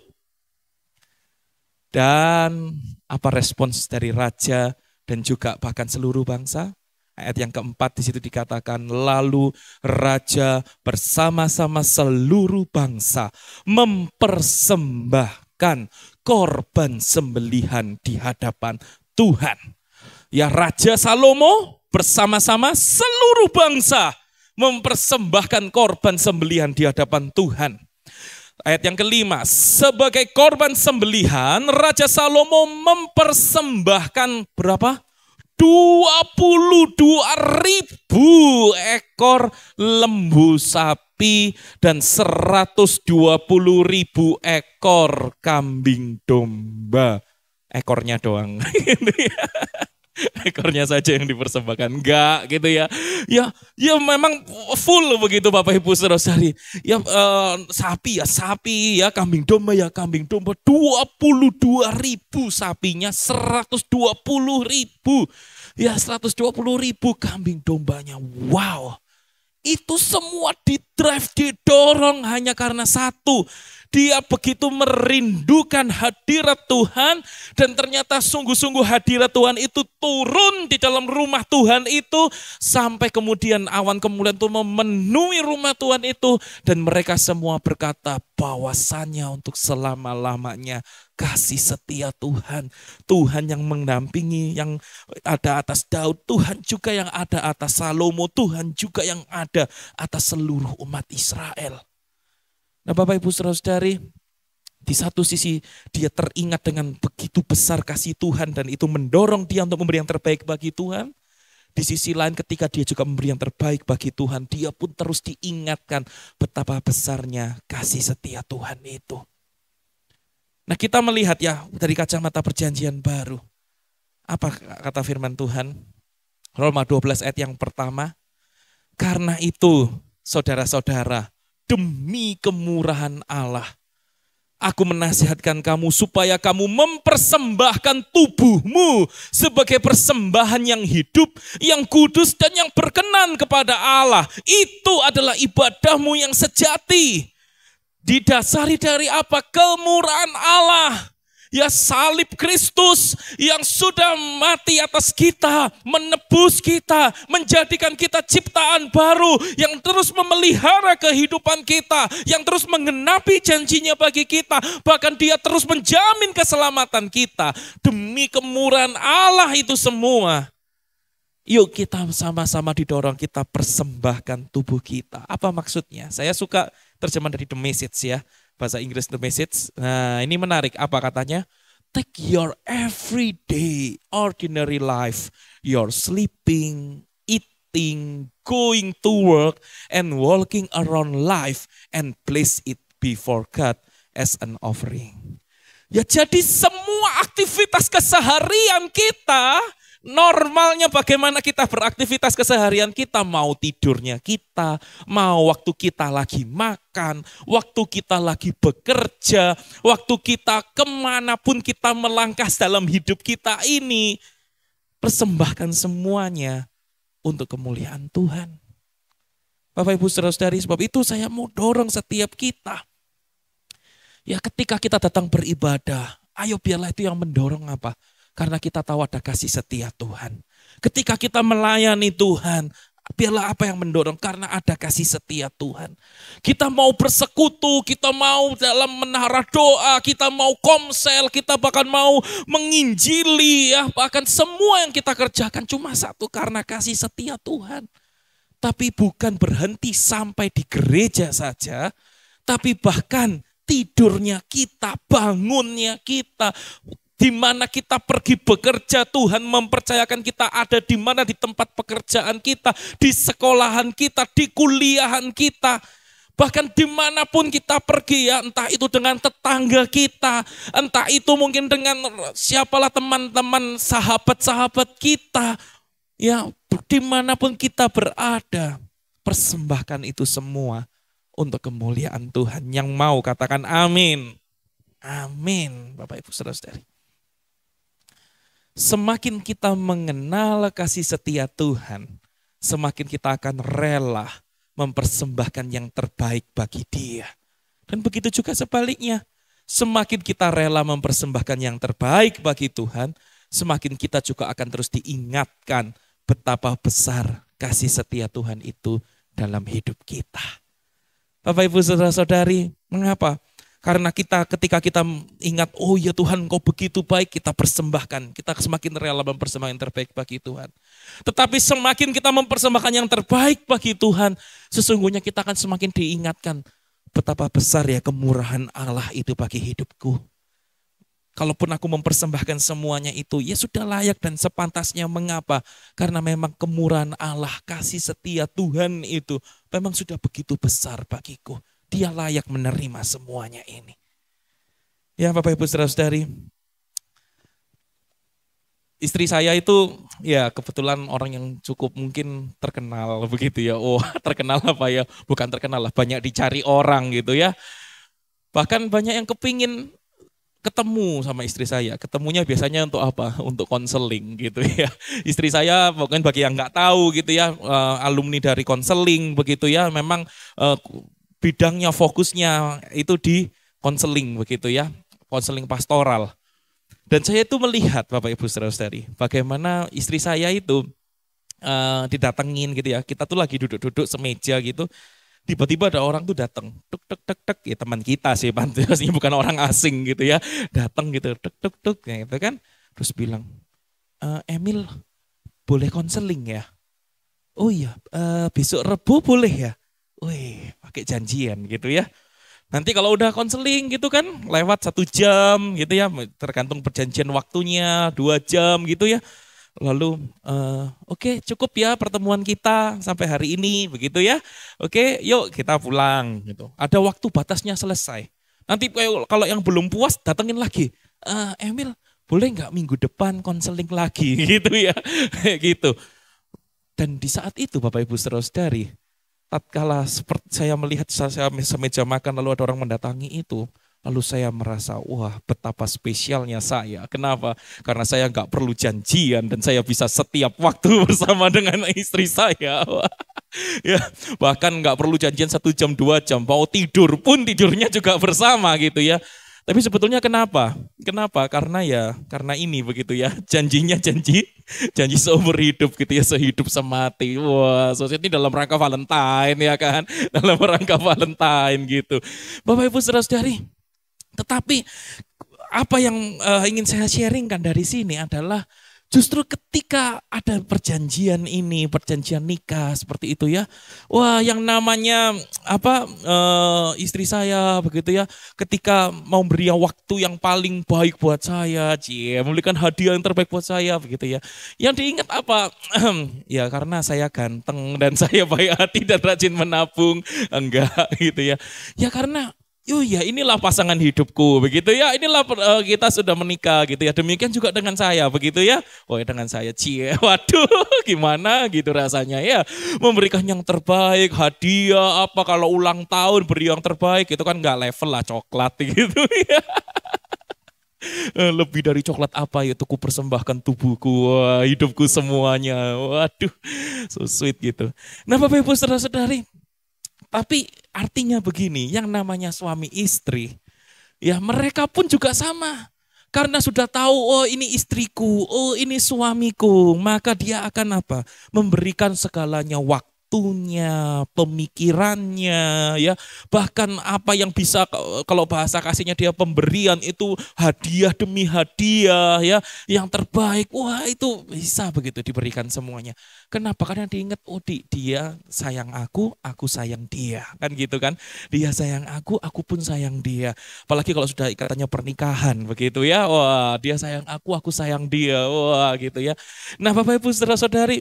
Speaker 4: Dan apa respons dari raja dan juga bahkan seluruh bangsa? Ayat yang keempat di situ dikatakan, lalu raja bersama-sama seluruh bangsa mempersembahkan korban sembelihan di hadapan Tuhan. Ya, Raja Salomo bersama-sama seluruh bangsa mempersembahkan korban sembelihan di hadapan Tuhan. Ayat yang kelima, sebagai korban sembelihan Raja Salomo mempersembahkan berapa? 22.000 ekor lembu sapi dan 120.000 ekor kambing domba. Ekornya doang. Ekornya saja yang dipersembahkan, enggak gitu ya. Ya memang full begitu Bapak Ibu Saudara-saudari. Ya sapi ya, kambing domba ya kambing domba. 22.000 sapinya, 120.000. Ya 120.000 kambing dombanya. Wow. Itu semua didorong hanya karena satu. Dia begitu merindukan hadirat Tuhan dan ternyata sungguh-sungguh hadirat Tuhan itu turun di dalam rumah Tuhan itu sampai kemudian awan kemuliaan itu memenuhi rumah Tuhan itu dan mereka semua berkata bahwasannya untuk selama-lamanya kasih setia Tuhan. Tuhan yang mendampingi yang ada atas Daud, Tuhan juga yang ada atas Salomo, Tuhan juga yang ada atas seluruh umat Israel. Nah Bapak Ibu Saudara-saudari, di satu sisi dia teringat dengan begitu besar kasih Tuhan dan itu mendorong dia untuk memberi yang terbaik bagi Tuhan. Di sisi lain ketika dia juga memberi yang terbaik bagi Tuhan, dia pun terus diingatkan betapa besarnya kasih setia Tuhan itu. Nah kita melihat ya dari kacamata perjanjian baru. Apa kata firman Tuhan? Roma 12 ayat yang pertama. Karena itu saudara-saudara, demi kemurahan Allah, aku menasihatkan kamu supaya kamu mempersembahkan tubuhmu sebagai persembahan yang hidup, yang kudus dan yang berkenan kepada Allah. Itu adalah ibadahmu yang sejati. Didasari dari apa? Kemurahan Allah. Ya salib Kristus yang sudah mati atas kita, menebus kita, menjadikan kita ciptaan baru, yang terus memelihara kehidupan kita, yang terus menggenapi janjinya bagi kita, bahkan dia terus menjamin keselamatan kita. Demi kemurahan Allah itu semua, yuk kita sama-sama didorong, kita persembahkan tubuh kita. Apa maksudnya? Saya suka terjemahan dari The Message ya. Bahasa Inggris The Message. Nah ini menarik. Apa katanya? Take your everyday ordinary life. Your sleeping, eating, going to work, and walking around life and place it before God as an offering. Ya jadi semua aktivitas keseharian kita, normalnya bagaimana kita beraktivitas keseharian kita, mau tidurnya kita, mau waktu kita lagi makan, waktu kita lagi bekerja, waktu kita kemanapun kita melangkah dalam hidup kita ini, persembahkan semuanya untuk kemuliaan Tuhan. Bapak Ibu Saudara-saudari, sebab itu saya mau dorong setiap kita. Ya ketika kita datang beribadah, ayo biarlah itu yang mendorong apa? Karena kita tahu ada kasih setia Tuhan. Ketika kita melayani Tuhan, biarlah apa yang mendorong? Karena ada kasih setia Tuhan. Kita mau bersekutu, kita mau dalam menara doa, kita mau komsel, kita bahkan mau menginjili, ya, bahkan semua yang kita kerjakan cuma satu, karena kasih setia Tuhan. Tapi bukan berhenti sampai di gereja saja, tapi bahkan tidurnya kita, bangunnya kita, di mana kita pergi bekerja, Tuhan mempercayakan kita ada di mana, di tempat pekerjaan kita, di sekolahan kita, di kuliahan kita. Bahkan dimanapun kita pergi ya, entah itu dengan tetangga kita, entah itu mungkin dengan siapalah teman-teman, sahabat-sahabat kita. Ya, dimanapun kita berada, persembahkan itu semua untuk kemuliaan Tuhan. Yang mau katakan amin. Amin, Bapak Ibu Saudara-saudari. Semakin kita mengenal kasih setia Tuhan, semakin kita akan rela mempersembahkan yang terbaik bagi Dia. Dan begitu juga sebaliknya, semakin kita rela mempersembahkan yang terbaik bagi Tuhan, semakin kita juga akan terus diingatkan betapa besar kasih setia Tuhan itu dalam hidup kita. Bapak Ibu Saudara-saudari, mengapa? Karena ketika kita ingat, oh ya Tuhan Engkau begitu baik, kita persembahkan. Kita semakin rela mempersembahkan yang terbaik bagi Tuhan. Tetapi semakin kita mempersembahkan yang terbaik bagi Tuhan, sesungguhnya kita akan semakin diingatkan betapa besar ya kemurahan Allah itu bagi hidupku. Kalaupun aku mempersembahkan semuanya itu, ya sudah layak dan sepantasnya. Mengapa? Karena memang kemurahan Allah, kasih setia Tuhan itu memang sudah begitu besar bagiku. Dia layak menerima semuanya ini. Ya Bapak Ibu Saudara-saudari, istri saya itu ya kebetulan orang yang cukup mungkin terkenal begitu ya. Oh terkenal apa ya? Bukan terkenal lah, banyak dicari orang gitu ya. Bahkan banyak yang kepingin ketemu sama istri saya. Ketemunya biasanya untuk apa? Untuk konseling gitu ya. Istri saya mungkin bagi yang nggak tahu gitu ya, alumni dari konseling begitu ya. Memang bidangnya, fokusnya itu di konseling begitu ya, konseling pastoral. Dan saya itu melihat Bapak Ibu Saudara-saudari, bagaimana istri saya itu didatengin gitu ya. Kita tuh lagi duduk-duduk semeja gitu, tiba-tiba ada orang tuh datang, tuk tuk tuk tuk, ya teman kita sih, pastinya bukan orang asing gitu ya, datang gitu, tuk tuk tuk, gitu kan. Terus bilang, Emil boleh konseling ya? Oh iya, besok Rebo boleh ya? Wih, pakai janjian gitu ya. Nanti kalau udah konseling gitu kan, lewat 1 jam gitu ya, tergantung perjanjian waktunya, 2 jam gitu ya. Lalu, oke, cukup ya pertemuan kita sampai hari ini, begitu ya. Oke, yuk kita pulang gitu. Ada waktu batasnya selesai. Nanti kalau yang belum puas, datengin lagi. Emil, boleh nggak minggu depan konseling lagi gitu ya, gitu. Dan di saat itu Bapak Ibu Saudara-saudari, tatkala seperti saya melihat saya semeja makan lalu ada orang mendatangi itu, lalu saya merasa wah betapa spesialnya saya. Kenapa? Karena saya nggak perlu janjian dan saya bisa setiap waktu bersama dengan istri saya. Ya, bahkan nggak perlu janjian 1 jam 2 jam, mau tidur pun tidurnya juga bersama gitu ya. Tapi sebetulnya kenapa? Kenapa? Karena ini begitu ya. Janjinya janji seumur hidup gitu ya, sehidup semati. Wah, ini dalam rangka Valentine ya kan. Dalam rangka Valentine gitu. Bapak Ibu Saudara-saudari, tetapi apa yang ingin saya sharingkan dari sini adalah justru ketika ada perjanjian ini, perjanjian nikah seperti itu ya. Wah, yang namanya istri saya begitu ya, ketika mau beri waktu yang paling baik buat saya, memberikan hadiah yang terbaik buat saya begitu ya. Yang diingat apa? Ya karena saya ganteng dan saya baik hati dan rajin menabung. Enggak gitu ya. Ya karena ya inilah pasangan hidupku begitu ya, inilah kita sudah menikah gitu ya, demikian juga dengan saya begitu ya, dengan saya waduh gimana gitu rasanya ya, memberikan yang terbaik, hadiah apa kalau ulang tahun beri yang terbaik, itu kan nggak level lah coklat gitu ya. Lebih dari coklat apa ya, ku persembahkan tubuhku, hidupku semuanya, waduh so sweet gitu. Nah Bapak Ibu Saudara-saudari, tapi artinya begini, yang namanya suami istri, ya mereka pun juga sama. Karena sudah tahu, oh ini istriku, oh ini suamiku, maka dia akan apa? Memberikan segalanya, waktunya, pemikirannya, ya bahkan apa yang bisa, kalau bahasa kasihnya dia pemberian itu hadiah demi hadiah, ya yang terbaik. Wah itu bisa begitu diberikan semuanya. Kenapa? Karena diingat, oh dia sayang aku sayang dia. Kan gitu kan. Dia sayang aku pun sayang dia. Apalagi kalau sudah ikatannya pernikahan begitu ya. Wah dia sayang aku sayang dia. Wah gitu ya. Nah Bapak Ibu Saudara-saudari,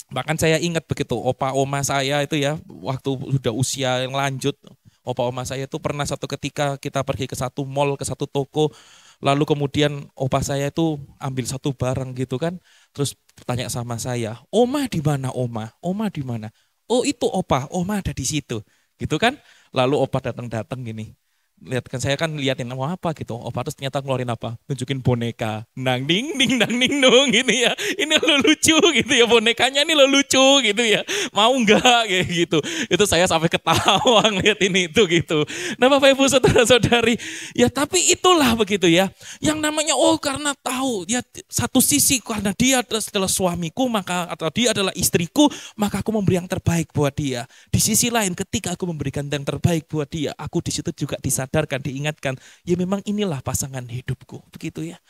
Speaker 4: Bahkan saya ingat begitu, opa oma saya itu ya, waktu sudah usia yang lanjut, opa oma saya itu pernah satu ketika kita pergi ke satu mall, ke satu toko, lalu kemudian opa saya itu ambil satu barang gitu kan, terus tanya sama saya, oma di mana oma? Oma di mana? Oh itu opa, oma ada di situ, gitu kan? Lalu opa datang gini. Lihat kan, saya kan liatin mau apa gitu. Opa terus ternyata ngeluarin apa? Nunjukin boneka. Nang ding ding nang ding dong gitu ya. Ini lo lucu gitu ya, bonekanya ini lo lucu gitu ya. Mau enggak kayak gitu. Itu saya sampai ketawa ngeliat ini itu gitu. Nah Bapak Ibu Saudara-saudari, ya tapi itulah begitu ya. Yang namanya karena tahu ya, satu sisi karena dia adalah suamiku, maka atau dia adalah istriku, maka aku memberi yang terbaik buat dia. Di sisi lain ketika aku memberikan yang terbaik buat dia, aku di situ juga diingatkan, ya memang inilah pasangan hidupku, begitu ya.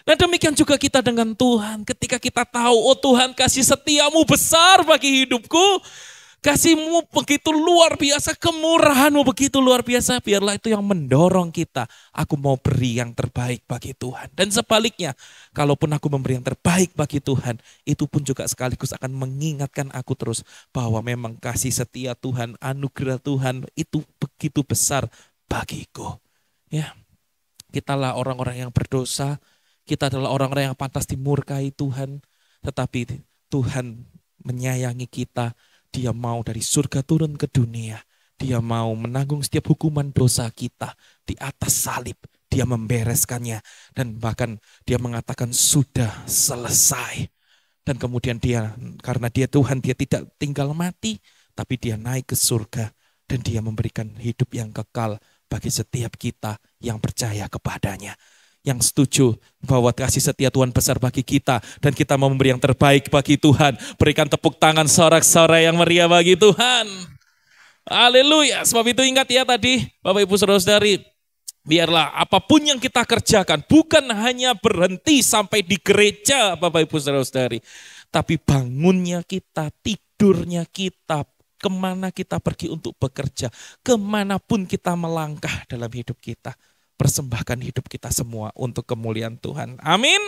Speaker 4: Nah demikian juga kita dengan Tuhan, ketika kita tahu, Tuhan kasih setiamu besar bagi hidupku, kasihmu begitu luar biasa, kemurahanmu begitu luar biasa, biarlah itu yang mendorong kita, aku mau beri yang terbaik bagi Tuhan. Dan sebaliknya, kalaupun aku memberi yang terbaik bagi Tuhan, itu pun juga sekaligus akan mengingatkan aku terus, bahwa memang kasih setia Tuhan, anugerah Tuhan itu begitu besar bagiku. Ya, kitalah orang-orang yang berdosa, kita adalah orang-orang yang pantas dimurkai Tuhan, tetapi Tuhan menyayangi kita. Dia mau dari surga turun ke dunia. Dia mau menanggung setiap hukuman dosa kita di atas salib. Dia membereskannya dan bahkan dia mengatakan sudah selesai. Dan kemudian dia, karena dia Tuhan, dia tidak tinggal mati, tapi dia naik ke surga dan dia memberikan hidup yang kekal bagi setiap kita yang percaya kepadanya. Yang setuju bahwa kasih setia Tuhan besar bagi kita dan kita mau memberi yang terbaik bagi Tuhan. Berikan tepuk tangan sorak-sorai yang meriah bagi Tuhan. Haleluya. Sebab itu ingat ya tadi Bapak Ibu Saudara-saudari, biarlah apapun yang kita kerjakan bukan hanya berhenti sampai di gereja Bapak Ibu Saudara-saudari, tapi bangunnya kita, tidurnya kita, kemana kita pergi untuk bekerja, kemanapun kita melangkah dalam hidup kita, persembahkan hidup kita semua untuk kemuliaan Tuhan. Amin.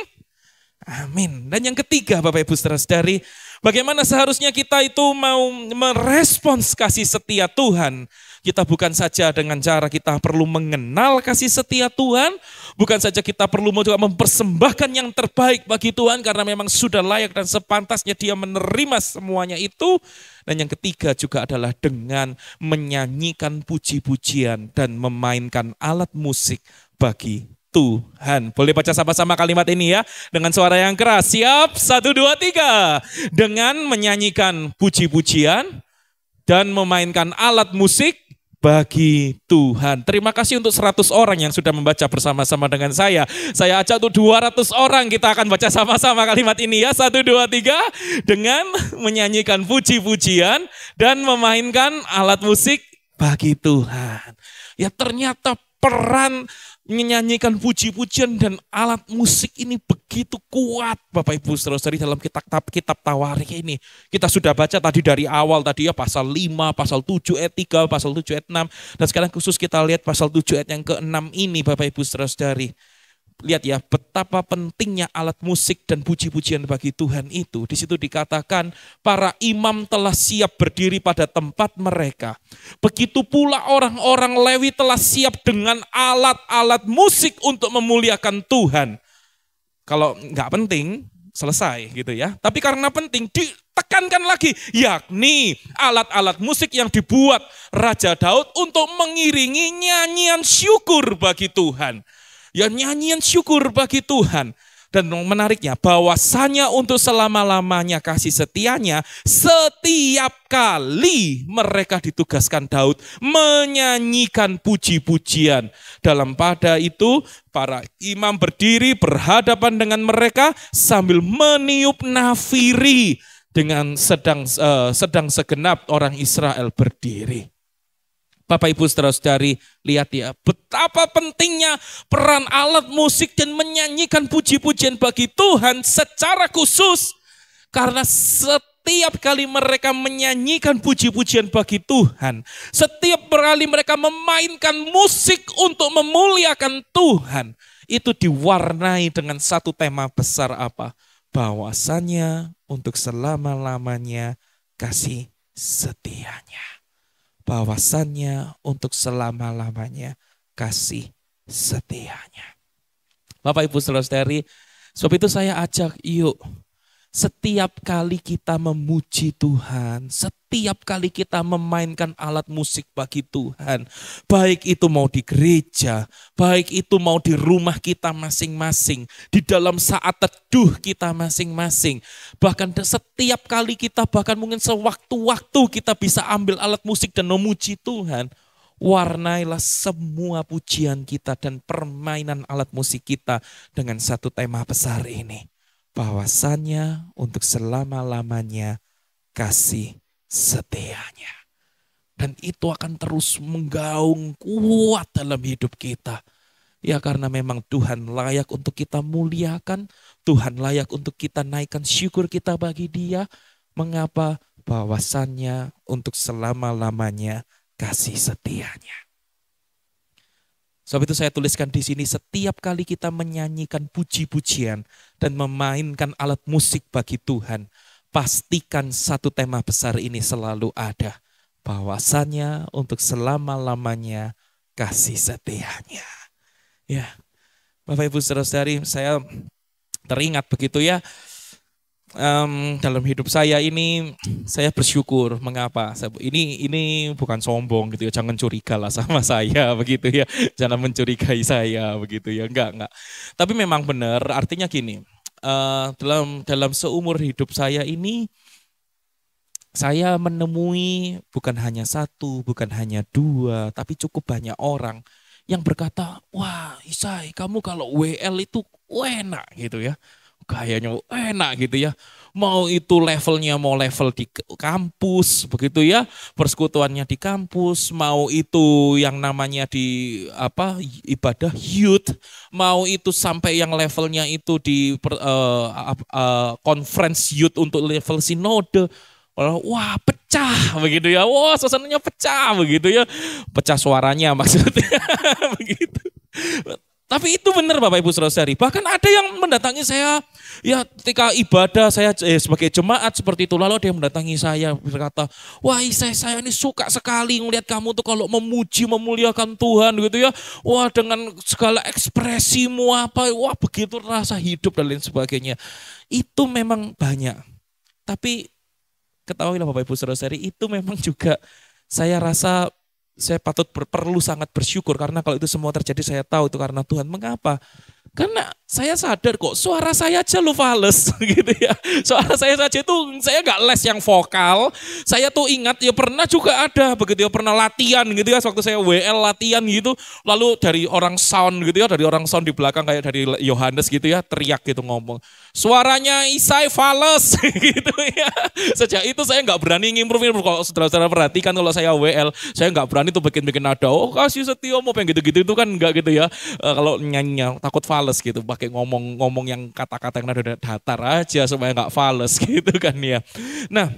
Speaker 4: Amin. Dan yang ketiga Bapak Ibu Saudara-saudari, bagaimana seharusnya kita itu mau merespons kasih setia Tuhan. Kita bukan saja dengan cara kita perlu mengenal kasih setia Tuhan, bukan saja kita perlu juga mempersembahkan yang terbaik bagi Tuhan karena memang sudah layak dan sepantasnya dia menerima semuanya itu. Dan yang ketiga juga adalah dengan menyanyikan puji-pujian dan memainkan alat musik bagi Tuhan. Boleh baca sama-sama kalimat ini ya, dengan suara yang keras. Siap, 1, 2, 3. Dengan menyanyikan puji-pujian dan memainkan alat musik bagi Tuhan. Terima kasih untuk 100 orang yang sudah membaca bersama-sama dengan saya. Saya ajak untuk 200 orang kita akan baca sama-sama kalimat ini ya. 1, 2, 3. Dengan menyanyikan puji-pujian dan memainkan alat musik bagi Tuhan. Ya ternyata peran menyanyikan puji-pujian dan alat musik ini begitu kuat Bapak Ibu Saudara-saudari dalam kitab Tawarikh ini. Kita sudah baca tadi dari awal tadi ya, pasal 5, pasal 7 ayat 3, pasal 7 ayat 6. Dan sekarang khusus kita lihat pasal 7 ayat yang ke-6 ini Bapak Ibu Saudara-saudari. Lihat ya betapa pentingnya alat musik dan puji-pujian bagi Tuhan itu. Di situ dikatakan para imam telah siap berdiri pada tempat mereka. Begitu pula orang-orang Lewi telah siap dengan alat-alat musik untuk memuliakan Tuhan. Kalau nggak penting selesai gitu ya. Tapi karena penting ditekankan lagi, yakni alat-alat musik yang dibuat Raja Daud untuk mengiringi nyanyian syukur bagi Tuhan. Ya nyanyian syukur bagi Tuhan. Dan menariknya bahwasanya untuk selama-lamanya kasih setianya, setiap kali mereka ditugaskan Daud menyanyikan puji-pujian. Dalam pada itu para imam berdiri berhadapan dengan mereka sambil meniup nafiri dengan sedang segenap orang Israel berdiri. Bapak Ibu Saudara-saudari, lihat ya betapa pentingnya peran alat musik dan menyanyikan puji-pujian bagi Tuhan secara khusus. Karena setiap kali mereka menyanyikan puji-pujian bagi Tuhan, setiap kali mereka memainkan musik untuk memuliakan Tuhan, itu diwarnai dengan satu tema besar apa? bahwasannya untuk selama-lamanya kasih setianya. Bahwasannya untuk selama-lamanya kasih setianya. Bapak Ibu Saudara-saudari, sebab itu saya ajak yuk, setiap kali kita memuji Tuhan, setiap kali kita memainkan alat musik bagi Tuhan, baik itu mau di gereja, baik itu mau di rumah kita masing-masing, di dalam saat teduh kita masing-masing, bahkan setiap kali kita, bahkan mungkin sewaktu-waktu kita bisa ambil alat musik dan memuji Tuhan, warnailah semua pujian kita dan permainan alat musik kita dengan satu tema besar ini. Bahwasannya untuk selama-lamanya kasih setianya. Dan itu akan terus menggaung kuat dalam hidup kita. Ya karena memang Tuhan layak untuk kita muliakan, Tuhan layak untuk kita naikkan syukur kita bagi Dia. Mengapa? Bahwasannya untuk selama-lamanya kasih setianya. Sebab itu saya tuliskan di sini, setiap kali kita menyanyikan puji-pujian dan memainkan alat musik bagi Tuhan, pastikan satu tema besar ini selalu ada. Bahwasannya untuk selama-lamanya kasih setianya. Ya, Bapak Ibu Saudara-saudari, saya teringat begitu ya. Dalam hidup saya ini saya bersyukur. Mengapa? Ini bukan sombong gitu ya, jangan curiga lah sama saya begitu ya, jangan mencurigai saya begitu ya, enggak. Tapi memang benar, artinya gini, dalam seumur hidup saya ini saya menemui bukan hanya satu, bukan hanya dua, tapi cukup banyak orang yang berkata, wah Isai, kamu kalau WL itu enak gitu ya. Kayaknya enak gitu ya. Mau itu levelnya mau level di kampus begitu ya, persekutuannya di kampus, mau itu yang namanya di ibadah youth, mau itu sampai yang levelnya itu di conference youth untuk level sinode. Wah pecah begitu ya, wah suasananya pecah begitu ya, pecah suaranya maksudnya begitu. Tapi itu benar Bapak Ibu Saudara-saudari. Bahkan ada yang mendatangi saya, ya ketika ibadah saya sebagai jemaat seperti itu. Lalu ada yang mendatangi saya berkata, wah saya ini suka sekali melihat kamu tuh kalau memuji, memuliakan Tuhan gitu ya. Wah dengan segala ekspresimu apa, wah begitu rasa hidup dan lain sebagainya. Itu memang banyak. Tapi ketahuilah Bapak Ibu Saudara-saudari, itu memang juga saya rasa saya patut perlu sangat bersyukur karena kalau itu semua terjadi saya tahu itu karena Tuhan. Mengapa? Karena saya sadar kok suara saya aja lu fales gitu ya. Suara saya saja itu saya gak les yang vokal. Saya tuh ingat ya pernah juga ada begitu ya, pernah latihan gitu ya waktu saya WL latihan gitu. Lalu dari orang sound gitu ya, dari orang sound di belakang kayak dari Yohanes gitu ya, teriak gitu ngomong. Suaranya Isai fales gitu ya. Sejak itu saya gak berani ngimprove. Kalau saudara-saudara perhatikan kalau saya WL, saya gak berani tuh bikin-bikin nada. Oh kasih setia mau pengen gitu-gitu itu kan enggak gitu ya. Kalau nyanyinya takut fales gitu, pakai ngomong yang kata-kata yang nada datar aja supaya nggak fales gitu kan ya. Nah,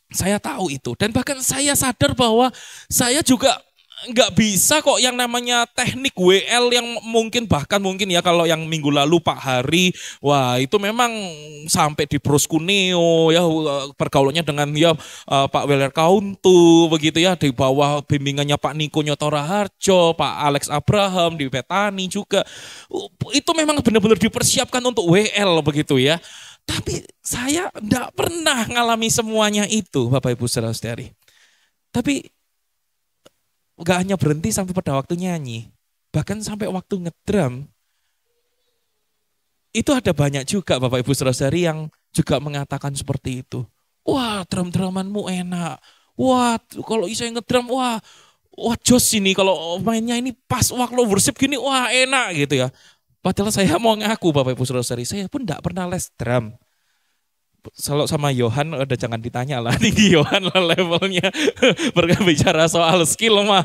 Speaker 4: saya tahu itu dan bahkan saya sadar bahwa saya juga nggak bisa kok yang namanya teknik WL yang mungkin ya kalau yang minggu lalu Pak Hari, wah itu memang sampai di Proskuneo ya pergaulannya dengan ya Pak Weler Kauntu begitu ya, di bawah bimbingannya Pak Niko Nyotora Harjo, Pak Alex Abraham di Petani juga. Itu memang benar-benar dipersiapkan untuk WL begitu ya. Tapi saya enggak pernah ngalami semuanya itu Bapak Ibu Saudara-saudari. Tapi gak hanya berhenti sampai pada waktu nyanyi, bahkan sampai waktu ngedrum, itu ada banyak juga Bapak Ibu Saudara-saudari yang juga mengatakan seperti itu. Wah drum-drumanmu enak, wah kalau Isai ngedrum, wah jos ini kalau mainnya ini pas, wah kalau worship gini, wah enak gitu ya. Padahal saya mau ngaku Bapak Ibu Saudara-saudari, saya pun gak pernah les drum. Kalau sama Yohan udah jangan ditanya lah, tinggi Yohan lah levelnya. Berbicara soal skill mah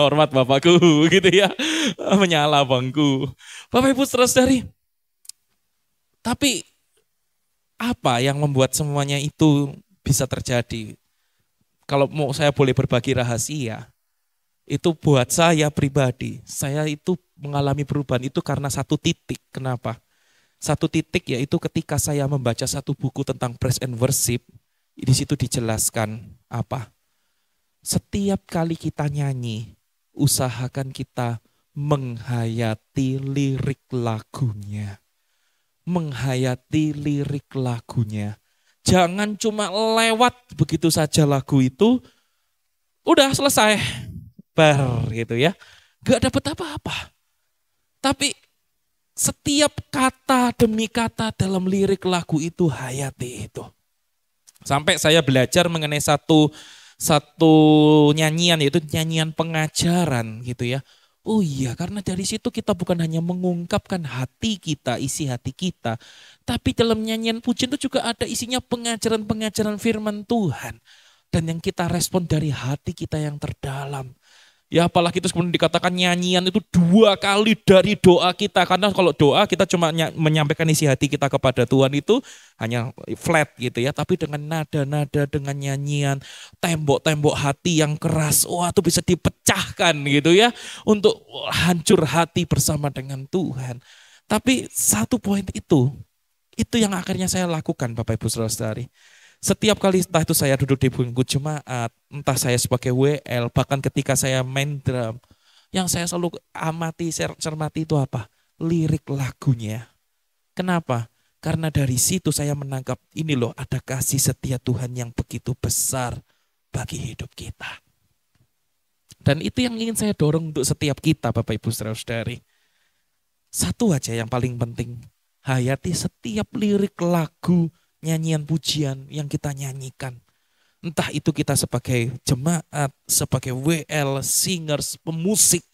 Speaker 4: hormat bapakku gitu ya, menyala bangku. Bapak Ibu Saudara-saudari, tapi apa yang membuat semuanya itu bisa terjadi? Kalau mau saya boleh berbagi rahasia, itu buat saya pribadi, saya itu mengalami perubahan itu karena satu titik. Kenapa? satu titik, yaitu ketika saya membaca satu buku tentang praise and worship, di situ dijelaskan apa? Setiap kali kita nyanyi, usahakan kita menghayati lirik lagunya. Menghayati lirik lagunya. Jangan cuma lewat begitu saja lagu itu, udah selesai. Gitu ya. Gak dapat apa-apa. Tapi setiap kata demi kata dalam lirik lagu itu, hayati itu. Sampai saya belajar mengenai satu nyanyian, yaitu nyanyian pengajaran gitu ya. Oh iya, karena dari situ kita bukan hanya mengungkapkan hati kita, isi hati kita, tapi dalam nyanyian pujian itu juga ada isinya pengajaran-pengajaran firman Tuhan. Dan yang kita respon dari hati kita yang terdalam. Ya apalagi itu kemudian dikatakan nyanyian itu 2 kali dari doa kita. Karena kalau doa kita cuma menyampaikan isi hati kita kepada Tuhan itu hanya flat gitu ya. Tapi dengan nada-nada, dengan nyanyian, tembok-tembok hati yang keras. Wah itu bisa dipecahkan gitu ya. Untuk hancur hati bersama dengan Tuhan. Tapi satu poin itu yang akhirnya saya lakukan Bapak Ibu Saudara-saudari. Setiap kali entah itu saya duduk di bangku jemaat, entah saya sebagai WL, bahkan ketika saya main drum, yang saya selalu amati, cermati itu apa? Lirik lagunya. Kenapa? Karena dari situ saya menangkap ini loh, ada kasih setia Tuhan yang begitu besar bagi hidup kita. Dan itu yang ingin saya dorong untuk setiap kita Bapak Ibu Saudara-saudari. Satu aja yang paling penting, hayati setiap lirik lagu, nyanyian pujian yang kita nyanyikan. Entah itu kita sebagai jemaat, sebagai WL, singers, pemusik.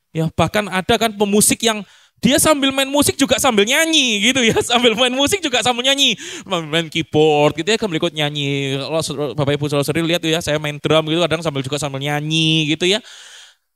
Speaker 4: Ya, bahkan ada kan pemusik yang dia sambil main musik juga sambil nyanyi gitu ya. Sambil main musik juga sambil nyanyi. Main keyboard gitu ya, sambil ikut nyanyi. Kalau Bapak Ibu Saudara lihat tuh ya, saya main drum gitu kadang sambil nyanyi gitu ya.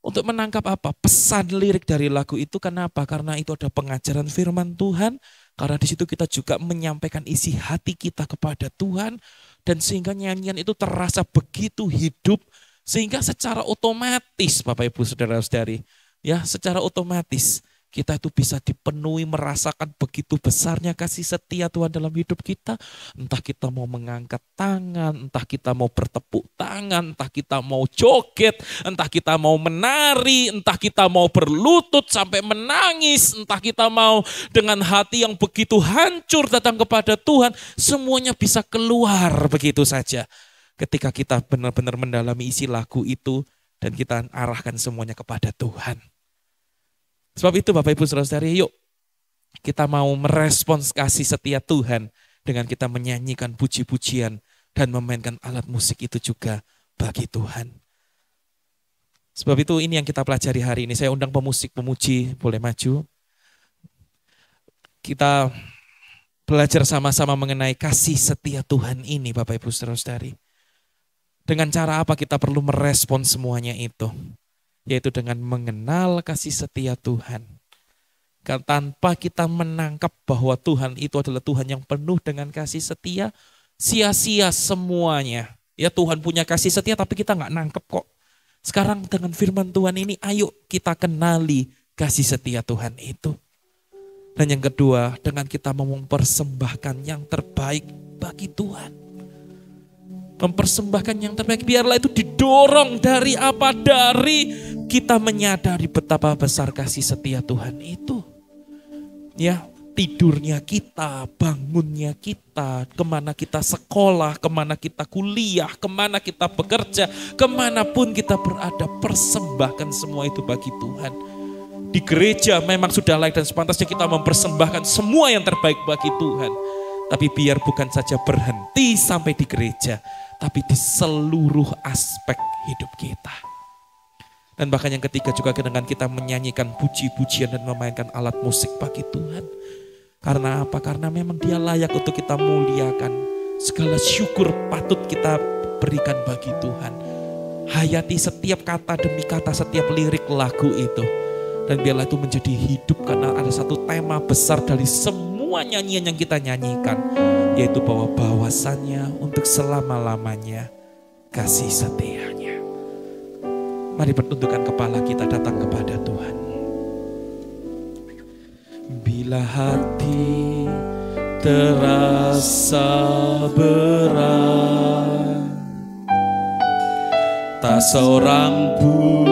Speaker 4: Untuk menangkap apa? Pesan lirik dari lagu itu. Kenapa? Karena itu ada pengajaran firman Tuhan. Karena di situ kita juga menyampaikan isi hati kita kepada Tuhan. Dan sehingga nyanyian itu terasa begitu hidup. Sehingga secara otomatis Bapak Ibu Saudara-saudari. Ya secara otomatis kita itu bisa dipenuhi merasakan begitu besarnya kasih setia Tuhan dalam hidup kita. Entah kita mau mengangkat tangan, entah kita mau bertepuk tangan, entah kita mau joget, entah kita mau menari, entah kita mau berlutut sampai menangis, entah kita mau dengan hati yang begitu hancur datang kepada Tuhan. Semuanya bisa keluar begitu saja. Ketika kita benar-benar mendalami isi lagu itu dan kita arahkan semuanya kepada Tuhan. Sebab itu Bapak Ibu Saudara-saudari, yuk kita mau merespons kasih setia Tuhan dengan kita menyanyikan puji-pujian dan memainkan alat musik itu juga bagi Tuhan. Sebab itu ini yang kita pelajari hari ini. Saya undang pemusik, pemuji, boleh maju. Kita belajar sama-sama mengenai kasih setia Tuhan ini Bapak Ibu Saudara-saudari. Dengan cara apa kita perlu merespon semuanya itu? Yaitu dengan mengenal kasih setia Tuhan. Tanpa kita menangkap bahwa Tuhan itu adalah Tuhan yang penuh dengan kasih setia, sia-sia semuanya. Ya Tuhan punya kasih setia tapi kita nggak nangkep kok. Sekarang dengan firman Tuhan ini, ayo kita kenali kasih setia Tuhan itu. Dan yang kedua, dengan kita mempersembahkan yang terbaik bagi Tuhan. Mempersembahkan yang terbaik, biarlah itu didorong dari apa? Dari kita menyadari betapa besar kasih setia Tuhan itu. Ya, tidurnya kita, bangunnya kita, kemana kita sekolah, kemana kita kuliah, kemana kita bekerja, kemanapun kita berada, persembahkan semua itu bagi Tuhan. Di gereja memang sudah layak dan sepantasnya kita mempersembahkan semua yang terbaik bagi Tuhan. Tapi biar bukan saja berhenti sampai di gereja, tapi di seluruh aspek hidup kita. Dan bahkan yang ketiga juga dengan kita menyanyikan puji-pujian dan memainkan alat musik bagi Tuhan. Karena apa? Karena memang Dia layak untuk kita muliakan. Segala syukur patut kita berikan bagi Tuhan. Hayati setiap kata demi kata, setiap lirik lagu itu. Dan biarlah itu menjadi hidup karena ada satu tema besar dari semua nyanyian yang kita nyanyikan. Yaitu bahwa bahwasannya untuk selama-lamanya kasih setianya. Mari bertundukkan kepala kita datang kepada Tuhan. Bila Bila hati terasa berat, tak seorang pun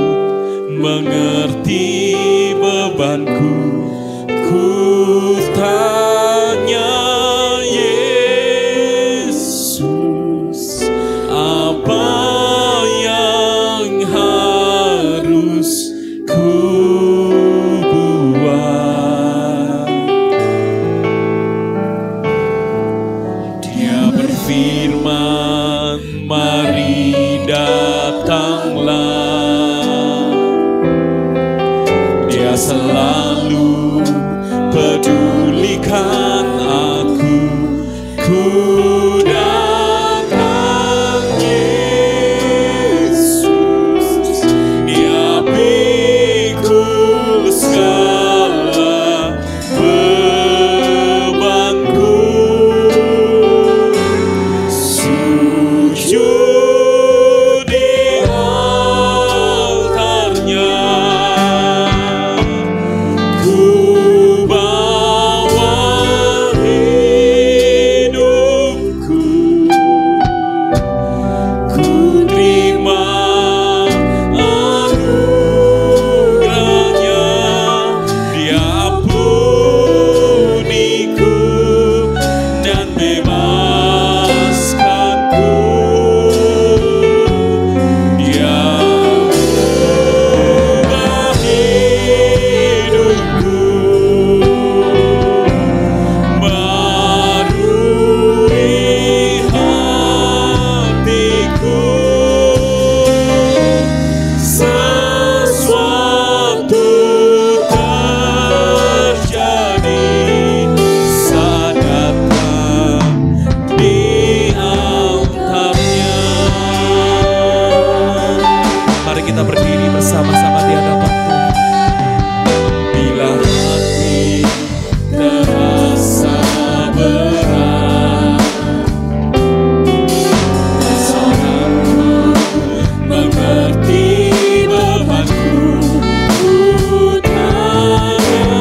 Speaker 4: mengerti bebanku. Ku tanya Yesus, apa yang harus ku buat? Dia berfirman, mari datanglah. Dia selalu pedulikan aku. Ku datang Yesus, Dia pikul segala bebanku. Sujud di altarnya, ku bawa hidupku. Ku terima anugerahnya, Dia ampuniku dan bebaskanku. Dia ubah hidupku, barui hatiku. Sesuatu terjadi saat datang di altarnya. Mari kita berdiri bersama-sama di hadapan Tuhan. Bila hati terasa berat, tak seorang pun mengerti bebanku. Ku tanya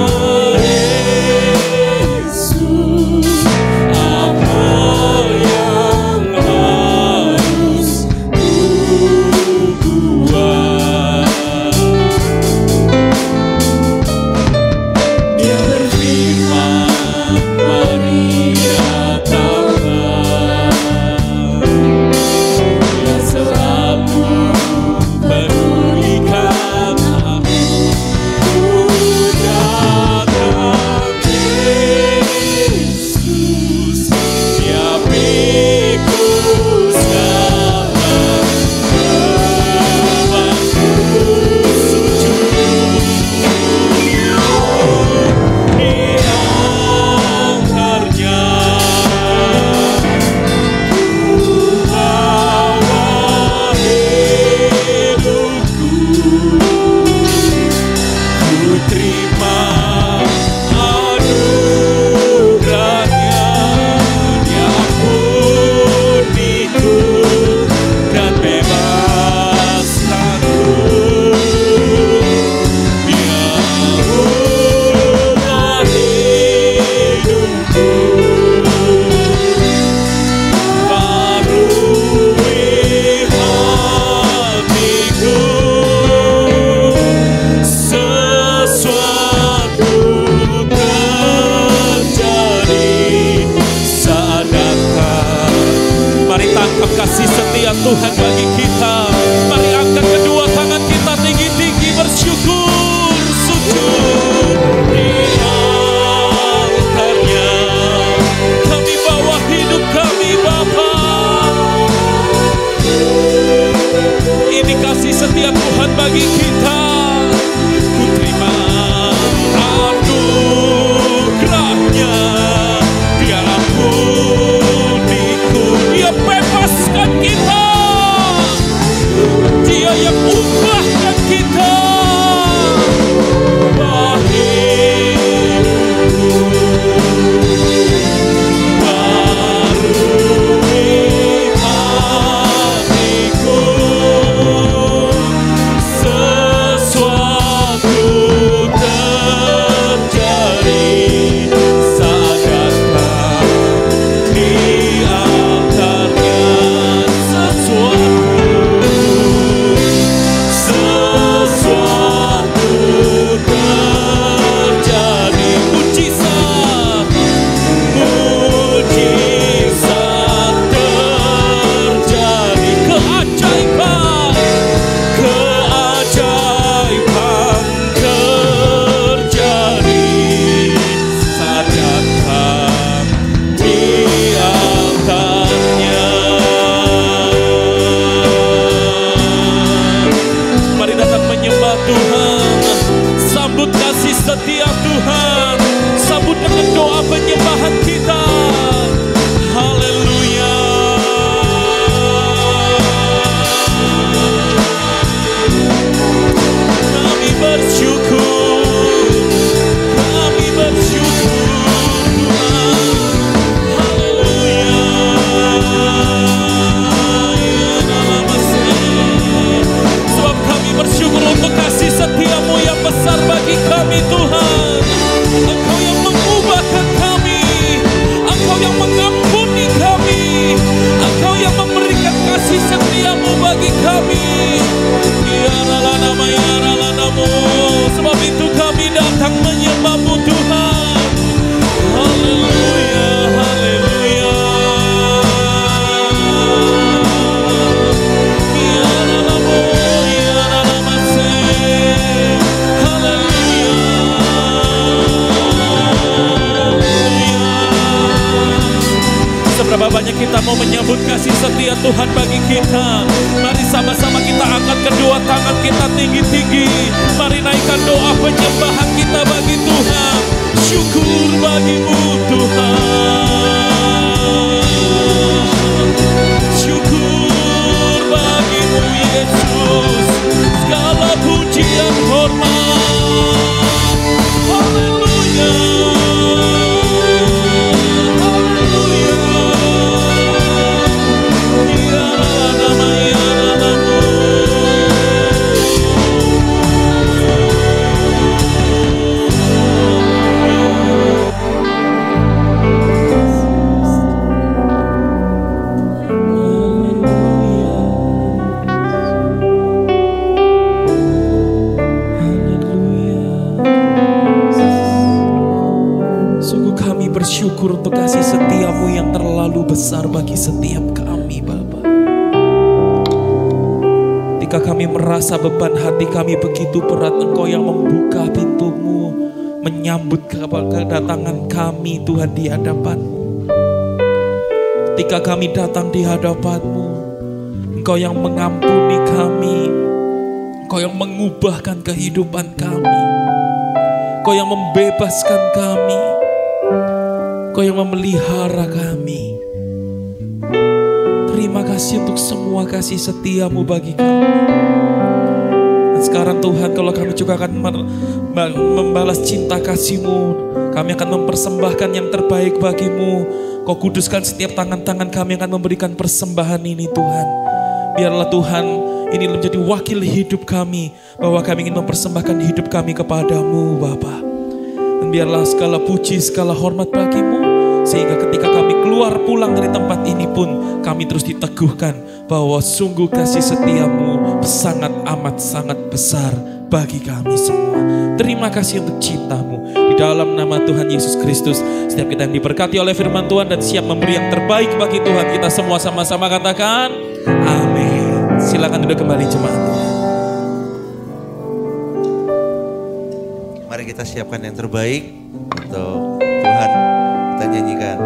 Speaker 4: Yesus, apa yang harus ku buat? Dia berfirman, mari datanglah. Dia selalu pedulikan aku. Ku datang Yesus, Dia pikul segala bebanku. Sujud di altarnya, ku bawa hidupku. Ku terima anugerahnya, Dia ampuniku dan bebaskanku. Dia ubah hidupku, barui hatiku. Sesuatu setia Tuhan. Sambut dengan doa penyembahan kita. Haleluya. Kami bersyukur, kami bersyukur Tuhan. Haleluya. Sebab kami bersyukur untuk kasih setiamu yang besar bagi kami Tuhan. Engkau yang mengubahkan kami, Engkau yang mengampuni kami, Engkau yang memberikan kasih setiamu bagi kami. Biarlah nama namamu, sebab itu kami datang menyembahmu Tuhan. Haleluya, haleluya. Seberapa banyak kita mau menyambut kasih setia Tuhan bagi kita. Mari sama-sama kita angkat kedua tangan kita tinggi-tinggi. Mari naikkan doa penyembahan kita bagi Tuhan. Syukur bagimu Tuhan. Syukur bagimu Yesus. Segala pujian hormat. Haleluya. Bersyukur untuk kasih setiamu yang terlalu besar bagi setiap kami Bapa. Ketika kami merasa beban hati kami begitu berat, Engkau yang membuka pintumu, menyambut kedatangan kami Tuhan di hadapan-Mu. Ketika kami datang di hadapan-Mu, Engkau yang mengampuni kami, Engkau yang mengubahkan kehidupan kami, Engkau yang membebaskan kami, Kau yang memelihara kami. Terima kasih untuk semua kasih setiamu bagi kami. Dan sekarang Tuhan, kalau kami juga akan membalas cinta kasih-Mu, kami akan mempersembahkan yang terbaik bagi-Mu. Kau kuduskan setiap tangan-tangan kami akan memberikan persembahan ini Tuhan. Biarlah Tuhan ini menjadi wakil hidup kami, bahwa kami ingin mempersembahkan hidup kami kepadamu Bapa. Dan biarlah segala puji, segala hormat bagi-Mu, sehingga ketika kami keluar pulang dari tempat ini pun kami terus diteguhkan bahwa sungguh kasih setiamu sangat amat sangat besar bagi kami semua. Terima kasih untuk cintamu. Di dalam nama Tuhan Yesus Kristus, setiap kita yang diberkati oleh firman Tuhan dan siap memberi yang terbaik bagi Tuhan, kita semua sama-sama katakan amin. Silakan duduk kembali jemaat Tuhan.
Speaker 5: Mari kita siapkan yang terbaik untuk Tuhan. Kita nyanyikan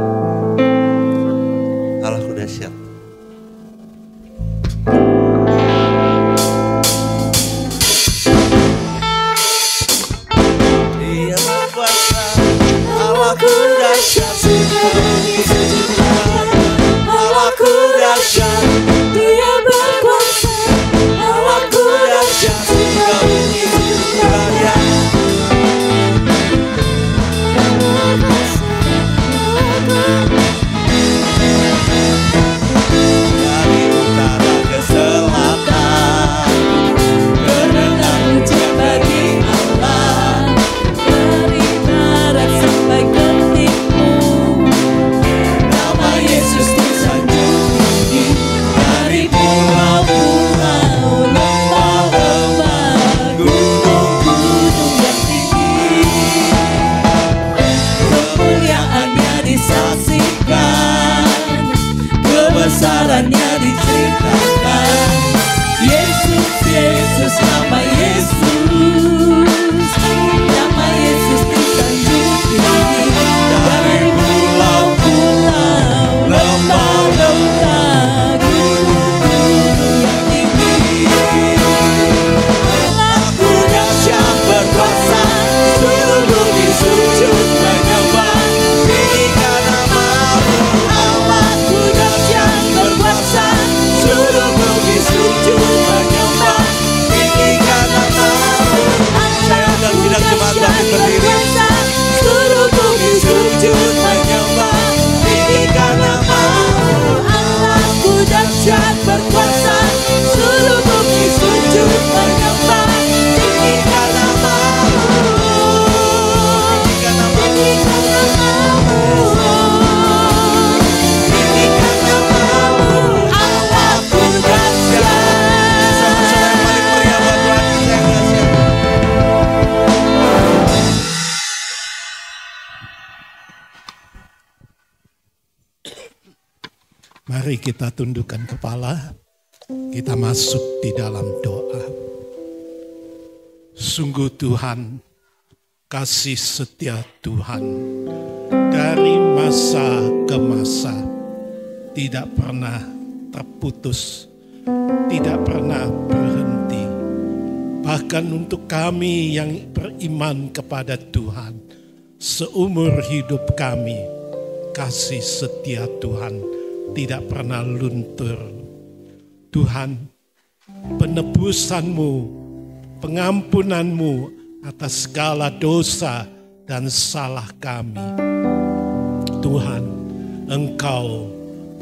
Speaker 5: Allahku dahsyat. Dia berkuasa, Allahku dahsyat, Allahku dahsyat. Dia berkuasa, Allahku dahsyat,
Speaker 6: Mari kita tundukkan kepala, kita masuk di dalam doa. Sungguh Tuhan, kasih setia Tuhan dari masa ke masa tidak pernah terputus, tidak pernah berhenti. Bahkan untuk kami yang beriman kepada Tuhan, seumur hidup kami, kasih setia Tuhan tidak pernah luntur. Tuhan, penebusan-Mu, pengampunan-Mu atas segala dosa dan salah kami. Tuhan, Engkau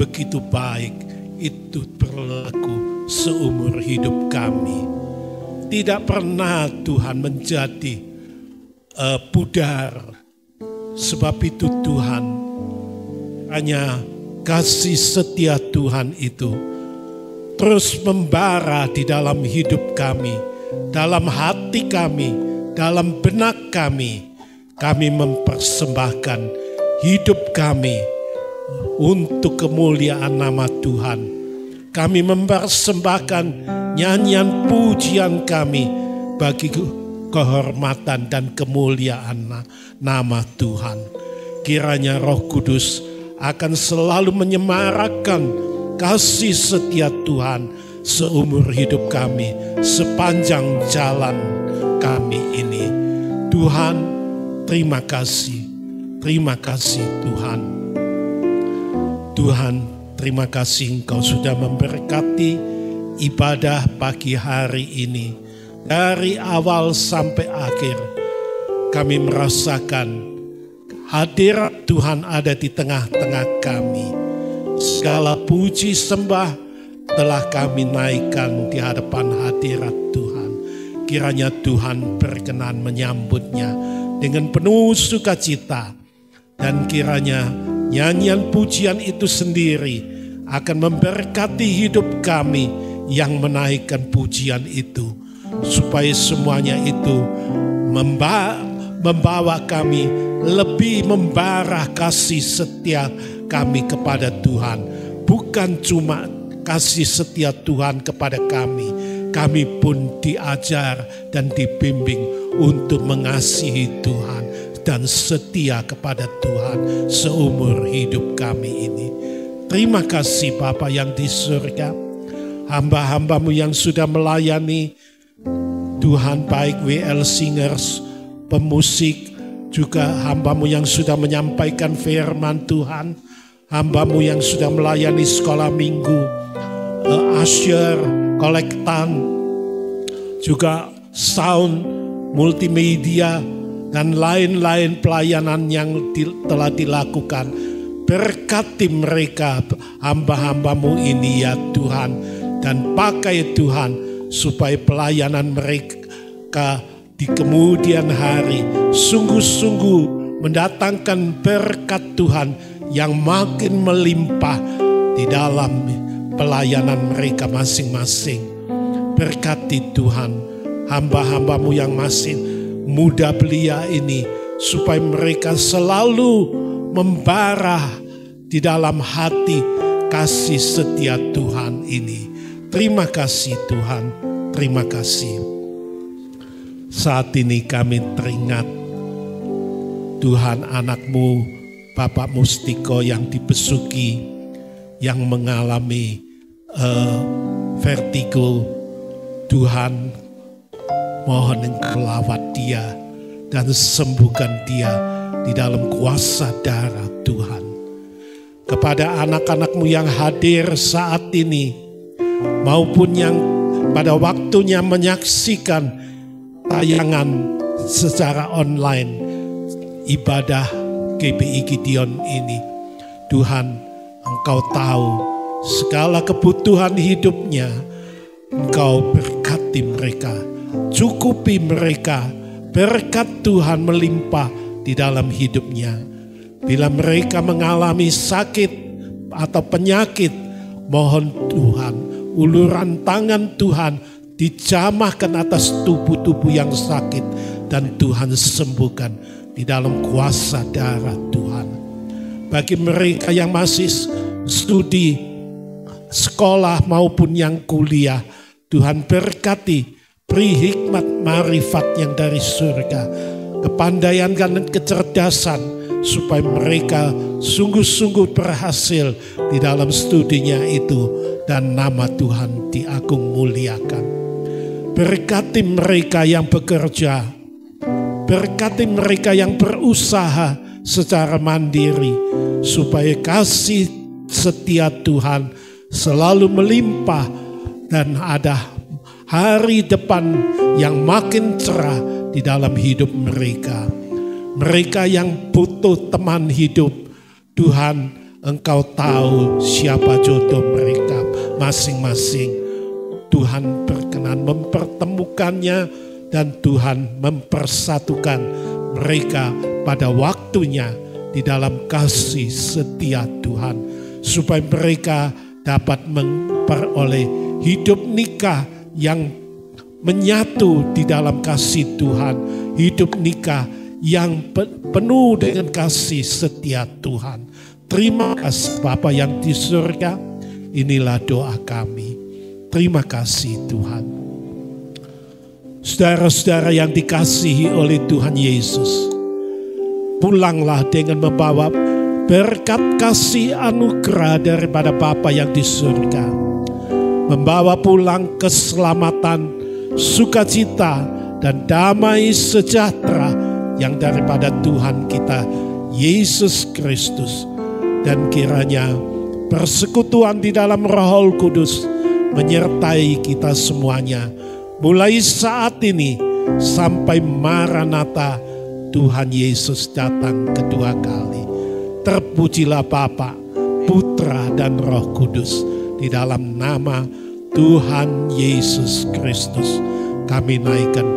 Speaker 6: begitu baik, itu berlaku seumur hidup kami. Tidak pernah Tuhan menjadi pudar. Sebab itu Tuhan, hanya kasih setia Tuhan itu terus membara di dalam hidup kami, dalam hati kami, dalam benak kami. Kami mempersembahkan hidup kami untuk kemuliaan nama Tuhan. Kami mempersembahkan nyanyian pujian kami bagi kehormatan dan kemuliaan nama Tuhan. Kiranya Roh Kudus akan selalu menyemarakan kasih setia Tuhan seumur hidup kami, sepanjang jalan kami ini. Tuhan, terima kasih Tuhan. Tuhan, terima kasih Engkau sudah memberkati ibadah pagi hari ini. Dari awal sampai akhir kami merasakan hadirat Tuhan ada di tengah-tengah kami. Segala puji sembah telah kami naikkan di hadapan hadirat Tuhan. Kiranya Tuhan berkenan menyambutnya dengan penuh sukacita. Dan kiranya nyanyian pujian itu sendiri akan memberkati hidup kami yang menaikkan pujian itu. Supaya semuanya itu membawa kami lebih membara kasih setia kami kepada Tuhan. Bukan cuma kasih setia Tuhan kepada kami, kami pun diajar dan dibimbing untuk mengasihi Tuhan dan setia kepada Tuhan seumur hidup kami ini. Terima kasih Bapa yang di surga, hamba-hambamu yang sudah melayani Tuhan, baik WL Singers, pemusik, juga hambamu yang sudah menyampaikan firman Tuhan, hambamu yang sudah melayani sekolah minggu, usher, kolektan, juga sound, multimedia, dan lain-lain pelayanan yang telah dilakukan. Berkati mereka, hamba-hambamu ini ya Tuhan, dan pakai Tuhan supaya pelayanan mereka di kemudian hari sungguh-sungguh mendatangkan berkat Tuhan yang makin melimpah di dalam pelayanan mereka masing-masing. Berkati Tuhan hamba-hambamu yang masih muda belia ini, supaya mereka selalu membara di dalam hati kasih setia Tuhan ini. Terima kasih Tuhan, terima kasih. Saat ini kami teringat Tuhan, anakmu Bapak Mustiko yang dibesuki, yang mengalami vertigo. Tuhan, mohon Engkau lawat dia dan sembuhkan dia di dalam kuasa darah Tuhan. Kepada anak-anakmu yang hadir saat ini, maupun yang pada waktunya menyaksikan tayangan secara online ibadah GBI Gideon ini, Tuhan, Engkau tahu segala kebutuhan hidupnya. Engkau berkati mereka, cukupi mereka, berkat Tuhan melimpah di dalam hidupnya. Bila mereka mengalami sakit atau penyakit, mohon Tuhan, uluran tangan Tuhan dijamahkan atas tubuh-tubuh yang sakit, dan Tuhan sembuhkan di dalam kuasa darah Tuhan. Bagi mereka yang masih studi sekolah maupun yang kuliah. Tuhan berkati, beri hikmat marifat yang dari surga, kepandaian dan kecerdasan, supaya mereka sungguh-sungguh berhasil di dalam studinya itu, dan nama Tuhan diagung muliakan. Berkati mereka yang bekerja, berkati mereka yang berusaha secara mandiri, supaya kasih setia Tuhan selalu melimpah dan ada hari depan yang makin cerah di dalam hidup mereka. Mereka yang butuh teman hidup, Tuhan, Engkau tahu siapa jodoh mereka masing-masing. Tuhan berkenan mempertemukannya dan Tuhan mempersatukan mereka pada waktunya di dalam kasih setia Tuhan, supaya mereka dapat memperoleh hidup nikah yang menyatu di dalam kasih Tuhan, hidup nikah yang penuh dengan kasih setia Tuhan. Terima kasih Bapa yang di surga, inilah doa kami. Terima kasih Tuhan. Saudara-saudara yang dikasihi oleh Tuhan Yesus, pulanglah dengan membawa berkat kasih anugerah daripada Bapa yang di surga, membawa pulang keselamatan, sukacita, dan damai sejahtera yang daripada Tuhan kita Yesus Kristus. Dan kiranya persekutuan di dalam Roh Kudus menyertai kita semuanya, mulai saat ini sampai Maranatha Tuhan Yesus datang kedua kali. Terpujilah Bapa, Putra, dan Roh Kudus. Di dalam nama Tuhan Yesus Kristus kami naikkan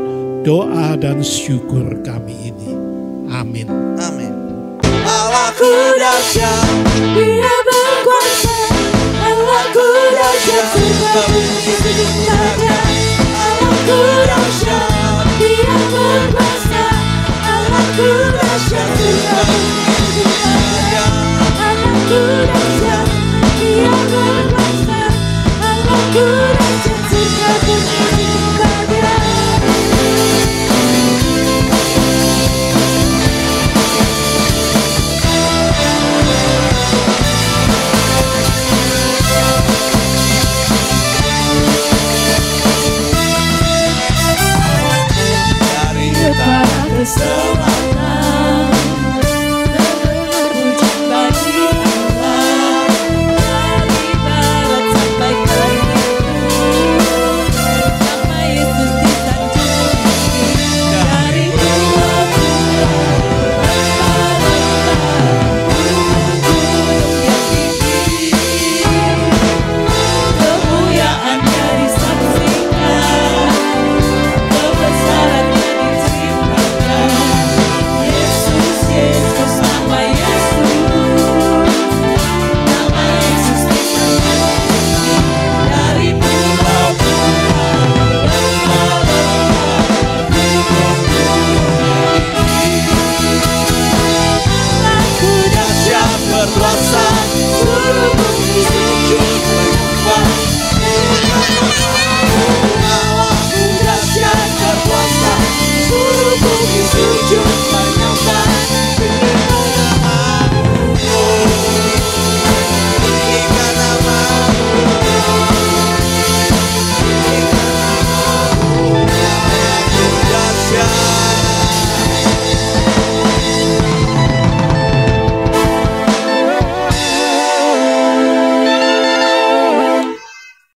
Speaker 6: doa dan syukur kami ini. Amin.
Speaker 5: Amin. Allahku dahsyat, Dia berkuasa. Allahku dahsyat, surga bumi sejumpanya. Allahku dahsyat, Dia berkuasa. Allahku dahsyat, surga bumi sejumpanya. Allahku dahsyat, Dia berkuasa. Allahku dahsyat, surga bumi sejumpanya. Dari depan ke selatan.